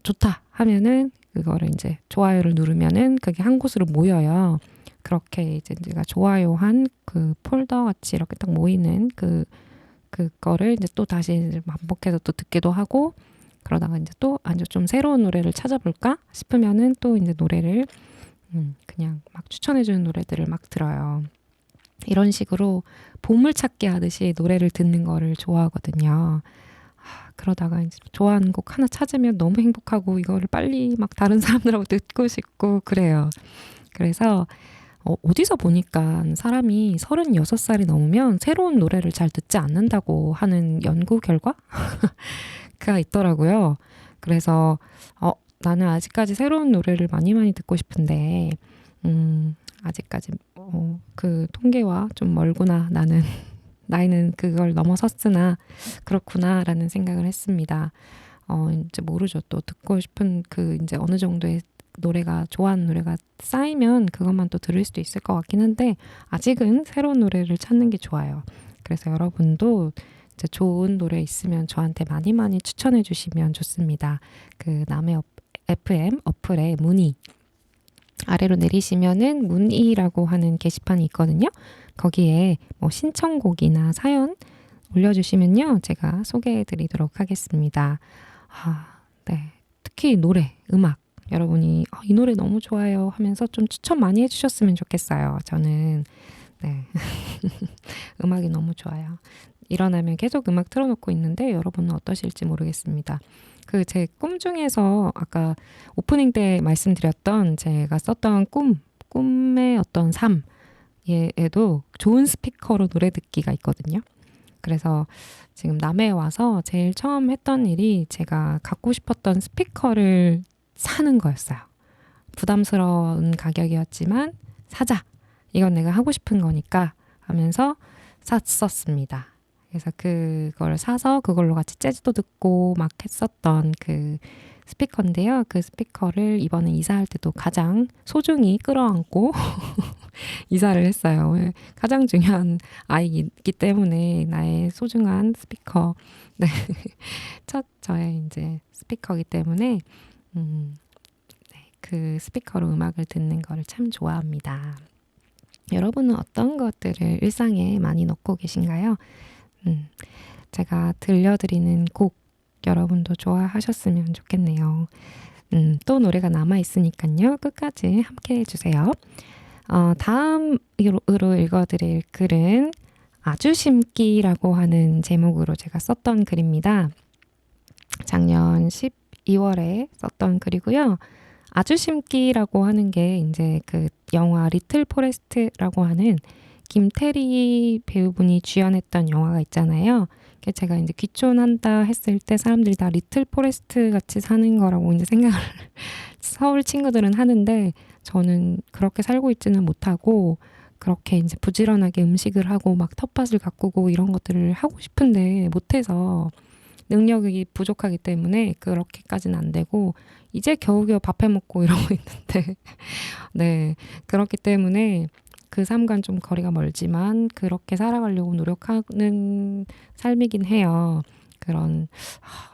좋다 하면은 그거를 이제 좋아요를 누르면은 그게 한 곳으로 모여요. 그렇게 이제 제가 좋아요한 그 폴더 같이 이렇게 딱 모이는 그거를 이제 또 다시 반복해서 또 듣기도 하고, 그러다가 이제 또 아주 좀 새로운 노래를 찾아볼까 싶으면은 또 이제 노래를 그냥 막 추천해주는 노래들을 막 들어요. 이런 식으로 보물찾기 하듯이 노래를 듣는 거를 좋아하거든요. 그러다가 이제 좋아하는 곡 하나 찾으면 너무 행복하고 이거를 빨리 막 다른 사람들하고 듣고 싶고 그래요. 그래서 어디서 보니까 사람이 36살이 넘으면 새로운 노래를 잘 듣지 않는다고 하는 연구 결과가 있더라고요. 그래서 나는 아직까지 새로운 노래를 많이 듣고 싶은데 아직까지 그 통계와 좀 멀구나, 나는 나이는 그걸 넘어섰으나 그렇구나라는 생각을 했습니다. 이제 모르죠. 또 듣고 싶은 이제 어느 정도의 노래가, 좋아하는 노래가 쌓이면 그것만 또 들을 수도 있을 것 같긴 한데 아직은 새로운 노래를 찾는 게 좋아요. 그래서 여러분도 이제 좋은 노래 있으면 저한테 많이 추천해 주시면 좋습니다. 그 남의 FM 어플에 문의 아래로 내리시면은 문의라고 하는 게시판이 있거든요. 거기에 뭐 신청곡이나 사연 올려주시면요. 제가 소개해드리도록 하겠습니다. 네. 특히 노래, 음악. 여러분이 이 노래 너무 좋아요 하면서 좀 추천 많이 해주셨으면 좋겠어요. 저는 네. 음악이 너무 좋아요. 일어나면 계속 음악 틀어놓고 있는데 여러분은 어떠실지 모르겠습니다. 그 제 꿈 중에서 아까 오프닝 때 말씀드렸던 제가 썼던 꿈의 어떤 삶에도 좋은 스피커로 노래 듣기가 있거든요. 그래서 지금 남해에 와서 제일 처음 했던 일이 제가 갖고 싶었던 스피커를 사는 거였어요. 부담스러운 가격이었지만 사자. 이건 내가 하고 싶은 거니까 하면서 샀었습니다. 그래서 그걸 사서 그걸로 같이 재즈도 듣고 막 했었던 그 스피커인데요. 그 스피커를 이번에 이사할 때도 가장 소중히 끌어안고 이사를 했어요. 가장 중요한 아이이기 때문에 나의 소중한 스피커. 네. 첫 저의 이제 스피커이기 때문에 네, 그 스피커로 음악을 듣는 거를 참 좋아합니다. 여러분은 어떤 것들을 일상에 많이 넣고 계신가요? 제가 들려드리는 곡 여러분도 좋아하셨으면 좋겠네요. 또 노래가 남아있으니까요. 끝까지 함께 해주세요. 다음으로 읽어드릴 글은 아주심기라고 하는 제목으로 제가 썼던 글입니다. 작년 12월에 썼던 글이고요. 아주심기라고 하는 게 이제 그 영화 리틀 포레스트라고 하는 김태리 배우분이 주연했던 영화가 있잖아요. 제가 이제 귀촌한다 했을 때 사람들이 다 리틀 포레스트 같이 사는 거라고 이제 생각을 서울 친구들은 하는데 저는 그렇게 살고 있지는 못하고 그렇게 이제 부지런하게 음식을 하고 막 텃밭을 가꾸고 이런 것들을 하고 싶은데 못해서 능력이 부족하기 때문에 그렇게까지는 안 되고 이제 겨우겨우 밥해 먹고 이러고 있는데 네 그렇기 때문에 그 삶과는 좀 거리가 멀지만 그렇게 살아가려고 노력하는 삶이긴 해요. 그런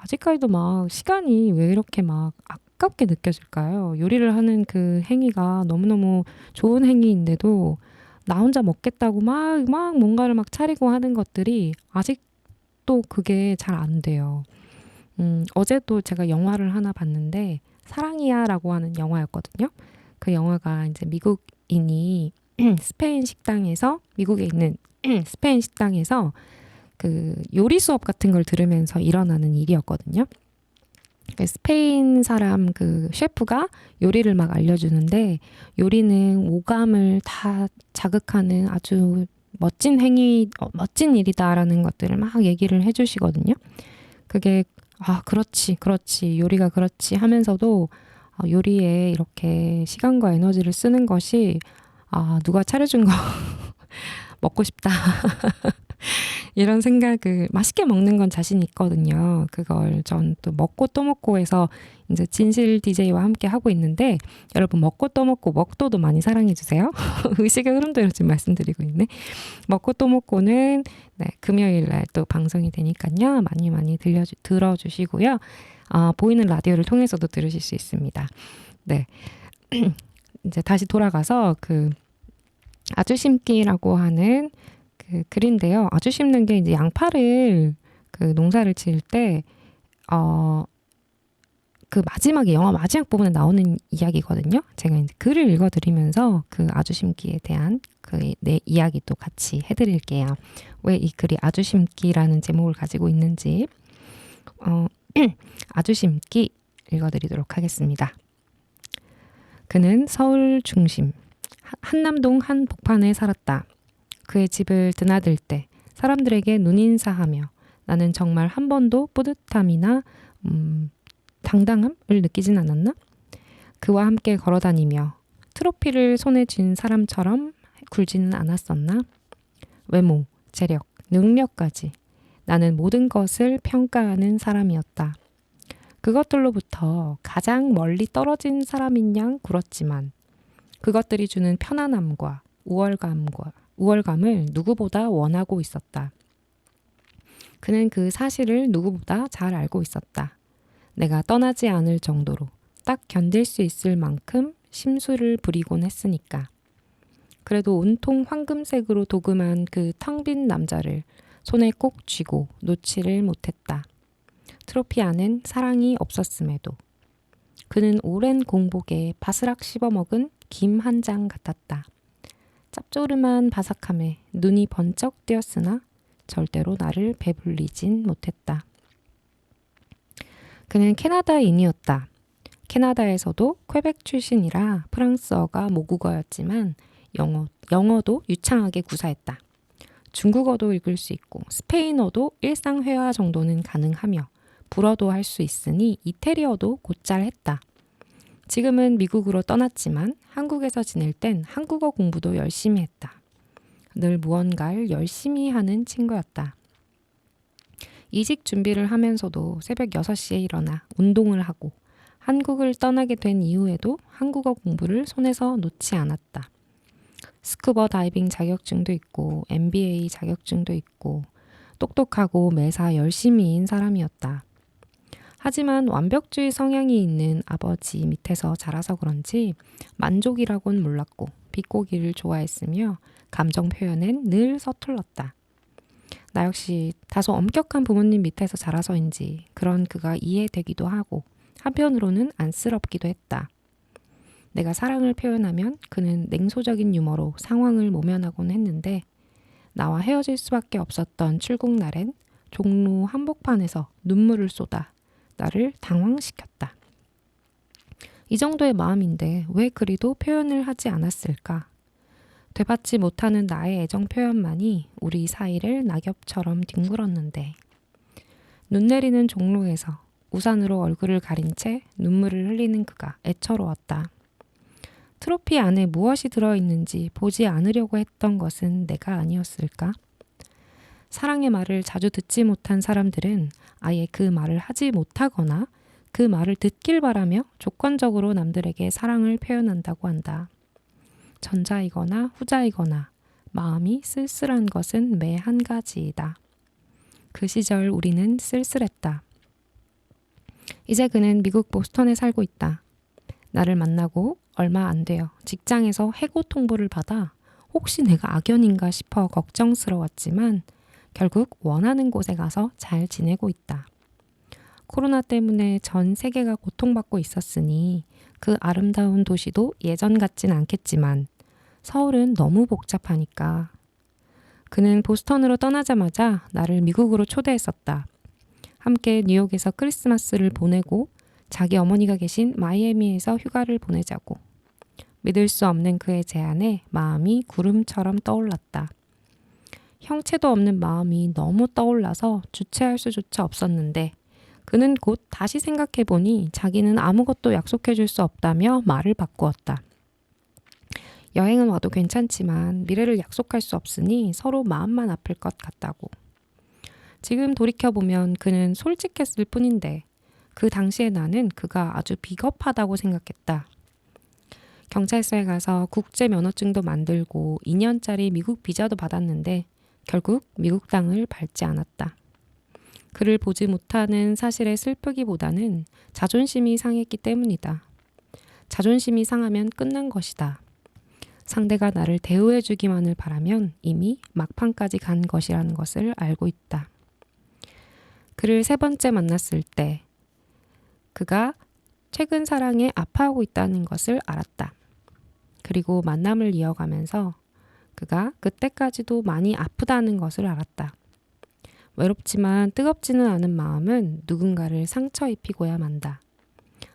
아직까지도 막 시간이 왜 이렇게 막 아깝게 느껴질까요? 요리를 하는 그 행위가 너무너무 좋은 행위인데도 나 혼자 먹겠다고 막 뭔가를 막 차리고 하는 것들이 아직도 그게 잘 안 돼요. 어제도 제가 영화를 하나 봤는데 사랑이야라고 하는 영화였거든요. 그 영화가 이제 미국인이 스페인 식당에서 미국에 있는 스페인 식당에서 그 요리 수업 같은 걸 들으면서 일어나는 일이었거든요. 스페인 사람 그 셰프가 요리를 막 알려주는데 요리는 오감을 다 자극하는 아주 멋진 멋진 일이다라는 것들을 막 얘기를 해주시거든요. 그게 그렇지 요리가 그렇지 하면서도 요리에 이렇게 시간과 에너지를 쓰는 것이 누가 차려준 거 먹고 싶다. 이런 생각을 맛있게 먹는 건 자신 있거든요. 그걸 전 또 먹고 또 먹고 해서 이제 진실 DJ와 함께 하고 있는데 여러분 먹고 또 먹고 먹도도 많이 사랑해 주세요. 의식의 흐름대로 지금 말씀드리고 있네. 먹고 또 먹고는 네, 금요일 날 또 방송이 되니까요. 많이 들어주시고요. 보이는 라디오를 통해서도 들으실 수 있습니다. 네. 이제 다시 돌아가서 그 아주심기라고 하는 그 글인데요. 아주 심는 게 이제 양파를 그 농사를 지을 때 그 마지막에 영화 마지막 부분에 나오는 이야기거든요. 제가 이제 글을 읽어드리면서 그 아주심기에 대한 그 내 이야기도 같이 해드릴게요. 왜 이 글이 아주심기라는 제목을 가지고 있는지 아주심기 읽어드리도록 하겠습니다. 그는 서울 중심 한남동 한 복판에 살았다. 그의 집을 드나들 때 사람들에게 눈인사하며 나는 정말 한 번도 뿌듯함이나 당당함을 느끼진 않았나? 그와 함께 걸어다니며 트로피를 손에 쥔 사람처럼 굴지는 않았었나? 외모, 재력, 능력까지 나는 모든 것을 평가하는 사람이었다. 그것들로부터 가장 멀리 떨어진 사람인 양 굴었지만 그것들이 주는 편안함과 우월감을 누구보다 원하고 있었다. 그는 그 사실을 누구보다 잘 알고 있었다. 내가 떠나지 않을 정도로 딱 견딜 수 있을 만큼 심술을 부리곤 했으니까. 그래도 온통 황금색으로 도금한 그 텅 빈 남자를 손에 꼭 쥐고 놓지를 못했다. 트로피 안엔 사랑이 없었음에도. 그는 오랜 공복에 바스락 씹어먹은 김 한 장 같았다. 짭조름한 바삭함에 눈이 번쩍 뜨였으나 절대로 나를 배불리진 못했다. 그는 캐나다인이었다. 캐나다에서도 퀘벡 출신이라 프랑스어가 모국어였지만 영어도 유창하게 구사했다. 중국어도 읽을 수 있고 스페인어도 일상 회화 정도는 가능하며 불어도 할 수 있으니 이태리어도 곧잘 했다. 지금은 미국으로 떠났지만 한국에서 지낼 땐 한국어 공부도 열심히 했다. 늘 무언가를 열심히 하는 친구였다. 이직 준비를 하면서도 새벽 6시에 일어나 운동을 하고 한국을 떠나게 된 이후에도 한국어 공부를 손에서 놓지 않았다. 스쿠버 다이빙 자격증도 있고 MBA 자격증도 있고 똑똑하고 매사 열심히인 사람이었다. 하지만 완벽주의 성향이 있는 아버지 밑에서 자라서 그런지 만족이라곤 몰랐고 비꼬기를 좋아했으며 감정 표현엔 늘 서툴렀다. 나 역시 다소 엄격한 부모님 밑에서 자라서인지 그런 그가 이해되기도 하고 한편으로는 안쓰럽기도 했다. 내가 사랑을 표현하면 그는 냉소적인 유머로 상황을 모면하곤 했는데 나와 헤어질 수밖에 없었던 출국날엔 종로 한복판에서 눈물을 쏟아 나를 당황시켰다. 이 정도의 마음인데 왜 그리도 표현을 하지 않았을까? 되받지 못하는 나의 애정 표현만이 우리 사이를 낙엽처럼 뒹굴었는데 눈 내리는 종로에서 우산으로 얼굴을 가린 채 눈물을 흘리는 그가 애처로웠다. 트로피 안에 무엇이 들어있는지 보지 않으려고 했던 것은 내가 아니었을까? 사랑의 말을 자주 듣지 못한 사람들은 아예 그 말을 하지 못하거나 그 말을 듣길 바라며 조건적으로 남들에게 사랑을 표현한다고 한다. 전자이거나 후자이거나 마음이 쓸쓸한 것은 매 한 가지이다. 그 시절 우리는 쓸쓸했다. 이제 그는 미국 보스턴에 살고 있다. 나를 만나고 얼마 안 되어 직장에서 해고 통보를 받아 혹시 내가 악연인가 싶어 걱정스러웠지만 결국 원하는 곳에 가서 잘 지내고 있다. 코로나 때문에 전 세계가 고통받고 있었으니 그 아름다운 도시도 예전 같진 않겠지만 서울은 너무 복잡하니까. 그는 보스턴으로 떠나자마자 나를 미국으로 초대했었다. 함께 뉴욕에서 크리스마스를 보내고 자기 어머니가 계신 마이애미에서 휴가를 보내자고. 믿을 수 없는 그의 제안에 마음이 구름처럼 떠올랐다. 형체도 없는 마음이 너무 떠올라서 주체할 수조차 없었는데 그는 곧 다시 생각해보니 자기는 아무것도 약속해줄 수 없다며 말을 바꾸었다. 여행은 와도 괜찮지만 미래를 약속할 수 없으니 서로 마음만 아플 것 같다고. 지금 돌이켜보면 그는 솔직했을 뿐인데 그 당시에 나는 그가 아주 비겁하다고 생각했다. 경찰서에 가서 국제 면허증도 만들고 2년짜리 미국 비자도 받았는데 결국 미국 땅을 밟지 않았다. 그를 보지 못하는 사실에 슬프기보다는 자존심이 상했기 때문이다. 자존심이 상하면 끝난 것이다. 상대가 나를 대우해주기만을 바라면 이미 막판까지 간 것이라는 것을 알고 있다. 그를 3번째 만났을 때 그가 최근 사랑에 아파하고 있다는 것을 알았다. 그리고 만남을 이어가면서 그가 그때까지도 많이 아프다는 것을 알았다. 외롭지만 뜨겁지는 않은 마음은 누군가를 상처 입히고야 만다.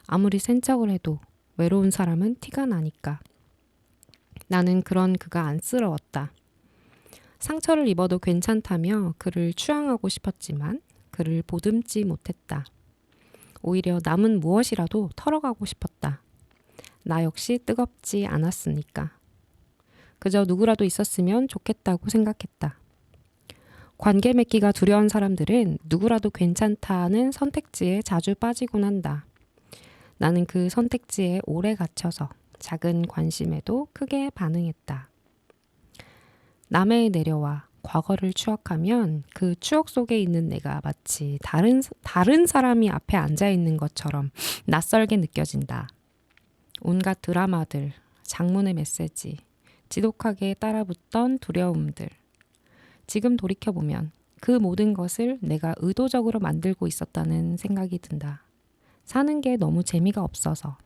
아무리 센 척을 해도 외로운 사람은 티가 나니까. 나는 그런 그가 안쓰러웠다. 상처를 입어도 괜찮다며 그를 추앙하고 싶었지만 그를 보듬지 못했다. 오히려 남은 무엇이라도 털어가고 싶었다. 나 역시 뜨겁지 않았으니까. 그저 누구라도 있었으면 좋겠다고 생각했다. 관계 맺기가 두려운 사람들은 누구라도 괜찮다는 선택지에 자주 빠지곤 한다. 나는 그 선택지에 오래 갇혀서 작은 관심에도 크게 반응했다. 남해에 내려와 과거를 추억하면 그 추억 속에 있는 내가 마치 다른 사람이 앞에 앉아 있는 것처럼 낯설게 느껴진다. 온갖 드라마들, 장문의 메시지, 지독하게 따라붙던 두려움들. 지금 돌이켜보면 그 모든 것을 내가 의도적으로 만들고 있었다는 생각이 든다. 사는 게 너무 재미가 없어서.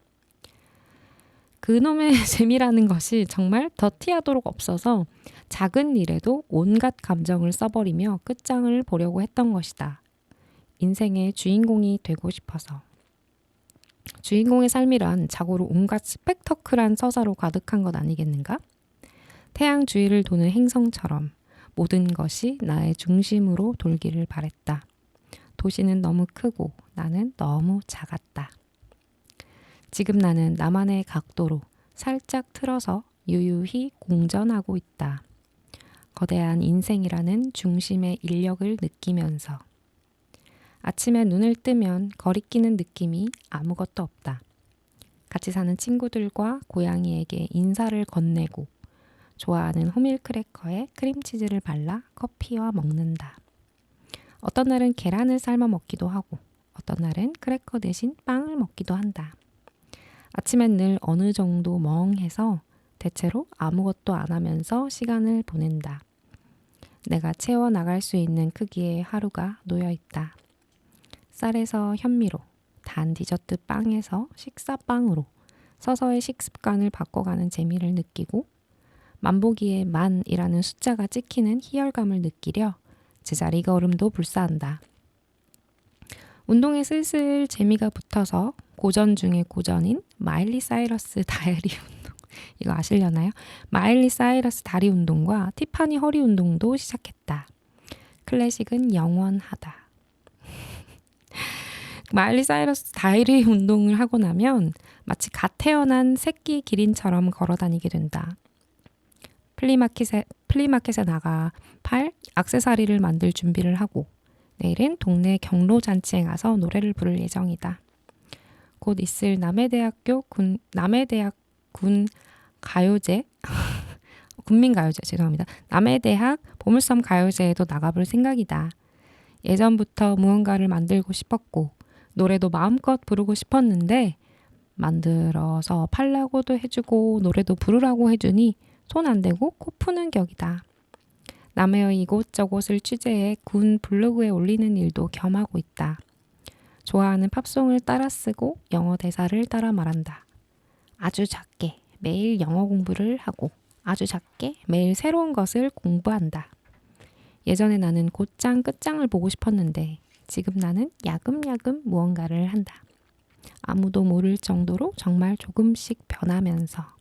그놈의 재미라는 것이 정말 더티하도록 없어서 작은 일에도 온갖 감정을 써버리며 끝장을 보려고 했던 것이다. 인생의 주인공이 되고 싶어서. 주인공의 삶이란 자고로 온갖 스펙터클한 서사로 가득한 것 아니겠는가? 태양 주위를 도는 행성처럼 모든 것이 나의 중심으로 돌기를 바랬다. 도시는 너무 크고 나는 너무 작았다. 지금 나는 나만의 각도로 살짝 틀어서 유유히 공전하고 있다. 거대한 인생이라는 중심의 인력을 느끼면서. 아침에 눈을 뜨면 거리끼는 느낌이 아무것도 없다. 같이 사는 친구들과 고양이에게 인사를 건네고 좋아하는 호밀크래커에 크림치즈를 발라 커피와 먹는다. 어떤 날은 계란을 삶아 먹기도 하고 어떤 날은 크래커 대신 빵을 먹기도 한다. 아침엔 늘 어느 정도 멍해서 대체로 아무것도 안 하면서 시간을 보낸다. 내가 채워나갈 수 있는 크기의 하루가 놓여있다. 쌀에서 현미로, 단 디저트 빵에서 식사빵으로 서서히 식습관을 바꿔가는 재미를 느끼고 만보기에 만이라는 숫자가 찍히는 희열감을 느끼려 제자리 걸음도 불사한다. 운동에 슬슬 재미가 붙어서 고전 중에 고전인 마일리 사이러스 다리 운동 이거 아시려나요? 마일리 사이러스 다리 운동과 티파니 허리 운동도 시작했다. 클래식은 영원하다. 마일리 사이러스 다리 운동을 하고 나면 마치 갓 태어난 새끼 기린처럼 걸어 다니게 된다. 플리마켓에 나가 팔 액세서리를 만들 준비를 하고 내일은 동네 경로잔치에 가서 노래를 부를 예정이다. 곧 있을 남해대학 군 가요제 군민가요제 죄송합니다. 남해대학 보물섬 가요제에도 나가볼 생각이다. 예전부터 무언가를 만들고 싶었고 노래도 마음껏 부르고 싶었는데 만들어서 팔라고도 해주고 노래도 부르라고 해주니 손 안 대고 코 푸는 격이다. 남해의 이곳저곳을 취재해 군 블로그에 올리는 일도 겸하고 있다. 좋아하는 팝송을 따라 쓰고 영어 대사를 따라 말한다. 아주 작게 매일 영어 공부를 하고 아주 작게 매일 새로운 것을 공부한다. 예전에 나는 곧장 끝장을 보고 싶었는데 지금 나는 야금야금 무언가를 한다. 아무도 모를 정도로 정말 조금씩 변하면서.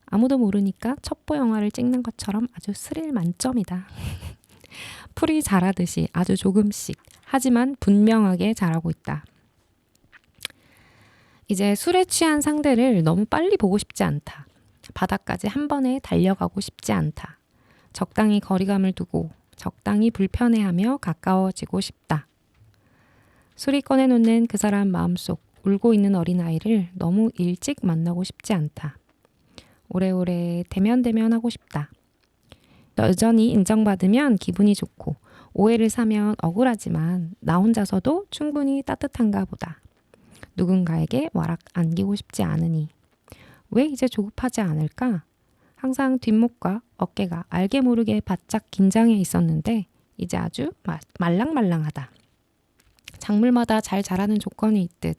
아무도 모르니까 첩보 영화를 찍는 것처럼 아주 스릴 만점이다. 풀이 자라듯이 아주 조금씩 하지만 분명하게 자라고 있다. 이제 술에 취한 상대를 너무 빨리 보고 싶지 않다. 바닥까지 한 번에 달려가고 싶지 않다. 적당히 거리감을 두고 적당히 불편해하며 가까워지고 싶다. 술이 꺼내놓는 그 사람 마음속 울고 있는 어린아이를 너무 일찍 만나고 싶지 않다. 오래오래 대면하고 싶다. 여전히 인정받으면 기분이 좋고 오해를 사면 억울하지만 나 혼자서도 충분히 따뜻한가 보다. 누군가에게 와락 안기고 싶지 않으니. 왜 이제 조급하지 않을까? 항상 뒷목과 어깨가 알게 모르게 바짝 긴장해 있었는데 이제 아주 말랑말랑하다. 작물마다 잘 자라는 조건이 있듯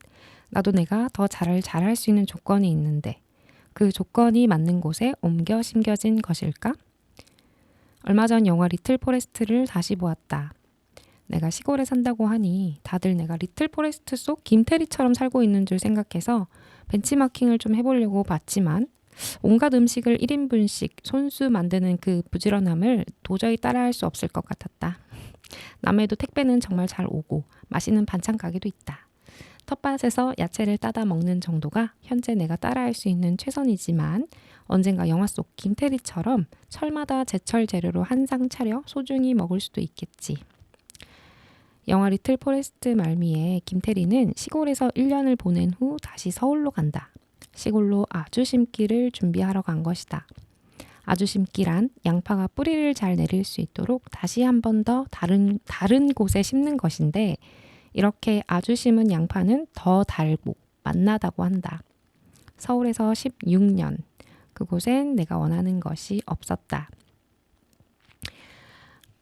나도 내가 더 잘할 수 있는 조건이 있는데 그 조건이 맞는 곳에 옮겨 심겨진 것일까? 얼마 전 영화 리틀 포레스트를 다시 보았다. 내가 시골에 산다고 하니 다들 내가 리틀 포레스트 속 김태리처럼 살고 있는 줄 생각해서 벤치마킹을 좀 해보려고 봤지만 온갖 음식을 1인분씩 손수 만드는 그 부지런함을 도저히 따라할 수 없을 것 같았다. 남해도 택배는 정말 잘 오고 맛있는 반찬 가게도 있다. 텃밭에서 야채를 따다 먹는 정도가 현재 내가 따라할 수 있는 최선이지만 언젠가 영화 속 김태리처럼 철마다 제철 재료로 한 상 차려 소중히 먹을 수도 있겠지. 영화 리틀 포레스트 말미에 김태리는 시골에서 1년을 보낸 후 다시 서울로 간다. 시골로 아주 심기를 준비하러 간 것이다. 아주 심기란 양파가 뿌리를 잘 내릴 수 있도록 다시 한 번 더 다른 곳에 심는 것인데 이렇게 아주 심은 양파는 더 달고 맛나다고 한다. 서울에서 16년 그곳엔 내가 원하는 것이 없었다.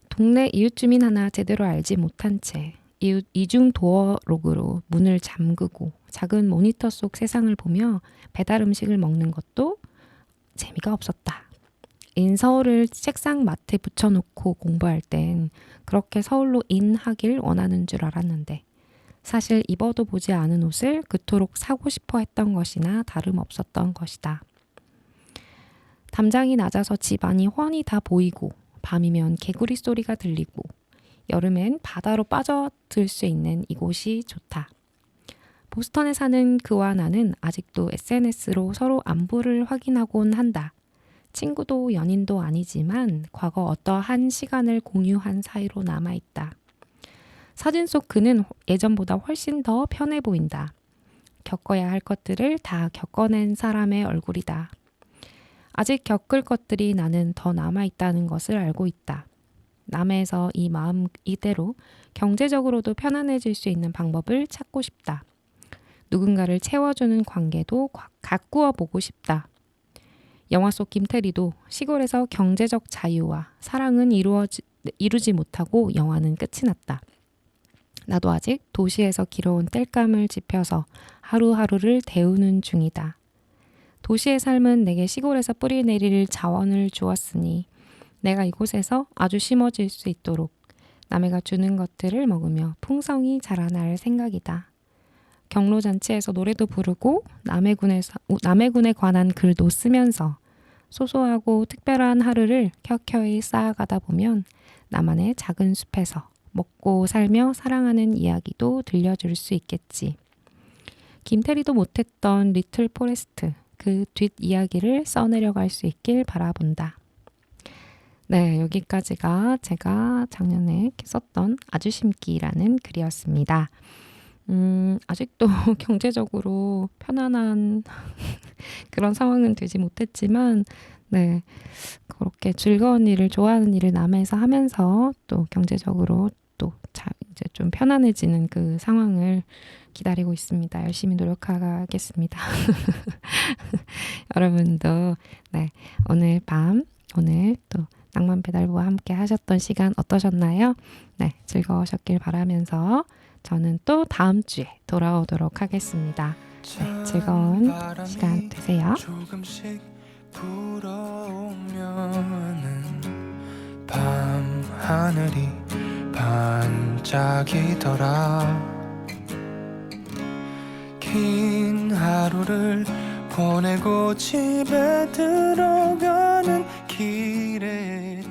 동네 이웃 주민 하나 제대로 알지 못한 채 이중 도어 록으로 문을 잠그고 작은 모니터 속 세상을 보며 배달 음식을 먹는 것도 재미가 없었다. 인서울을 책상 맡에 붙여놓고 공부할 땐 그렇게 서울로 인하길 원하는 줄 알았는데 사실 입어도 보지 않은 옷을 그토록 사고 싶어 했던 것이나 다름없었던 것이다. 담장이 낮아서 집안이 훤히 다 보이고 밤이면 개구리 소리가 들리고 여름엔 바다로 빠져들 수 있는 이곳이 좋다. 보스턴에 사는 그와 나는 아직도 SNS로 서로 안부를 확인하곤 한다. 친구도 연인도 아니지만 과거 어떠한 시간을 공유한 사이로 남아있다. 사진 속 그는 예전보다 훨씬 더 편해 보인다. 겪어야 할 것들을 다 겪어낸 사람의 얼굴이다. 아직 겪을 것들이 나는 더 남아있다는 것을 알고 있다. 남해에서 이 마음 이대로 경제적으로도 편안해질 수 있는 방법을 찾고 싶다. 누군가를 채워주는 관계도 가꾸어 보고 싶다. 영화 속 김태리도 시골에서 경제적 자유와 사랑은 이루지 못하고 영화는 끝이 났다. 나도 아직 도시에서 길어온 땔감을 짚혀서 하루하루를 데우는 중이다. 도시의 삶은 내게 시골에서 뿌리 내릴 자원을 주었으니 내가 이곳에서 아주 심어질 수 있도록 남해가 주는 것들을 먹으며 풍성히 자라날 생각이다. 경로잔치에서 노래도 부르고 남해군에 관한 글도 쓰면서 소소하고 특별한 하루를 켜켜이 쌓아가다 보면 나만의 작은 숲에서 먹고 살며 사랑하는 이야기도 들려줄 수 있겠지. 김태리도 못했던 리틀 포레스트 그 뒷이야기를 써내려갈 수 있길 바라본다. 네, 여기까지가 제가 작년에 썼던 아주 심기라는 글이었습니다. 아직도 경제적으로 편안한 그런 상황은 되지 못했지만, 네, 그렇게 즐거운 일을, 좋아하는 일을 남해에서 하면서 또 경제적으로 또 이제 좀 편안해지는 그 상황을 기다리고 있습니다. 열심히 노력하겠습니다. 여러분도, 네, 오늘 또 낭만 배달부와 함께 하셨던 시간 어떠셨나요? 네, 즐거우셨길 바라면서 저는 또 다음 주에 돌아오도록 하겠습니다. 네, 즐거운 시간 되세요. 조금씩 불어오면은 밤 하늘이 반짝이더라. 긴 하루를 보내고 집에 들어가는 길에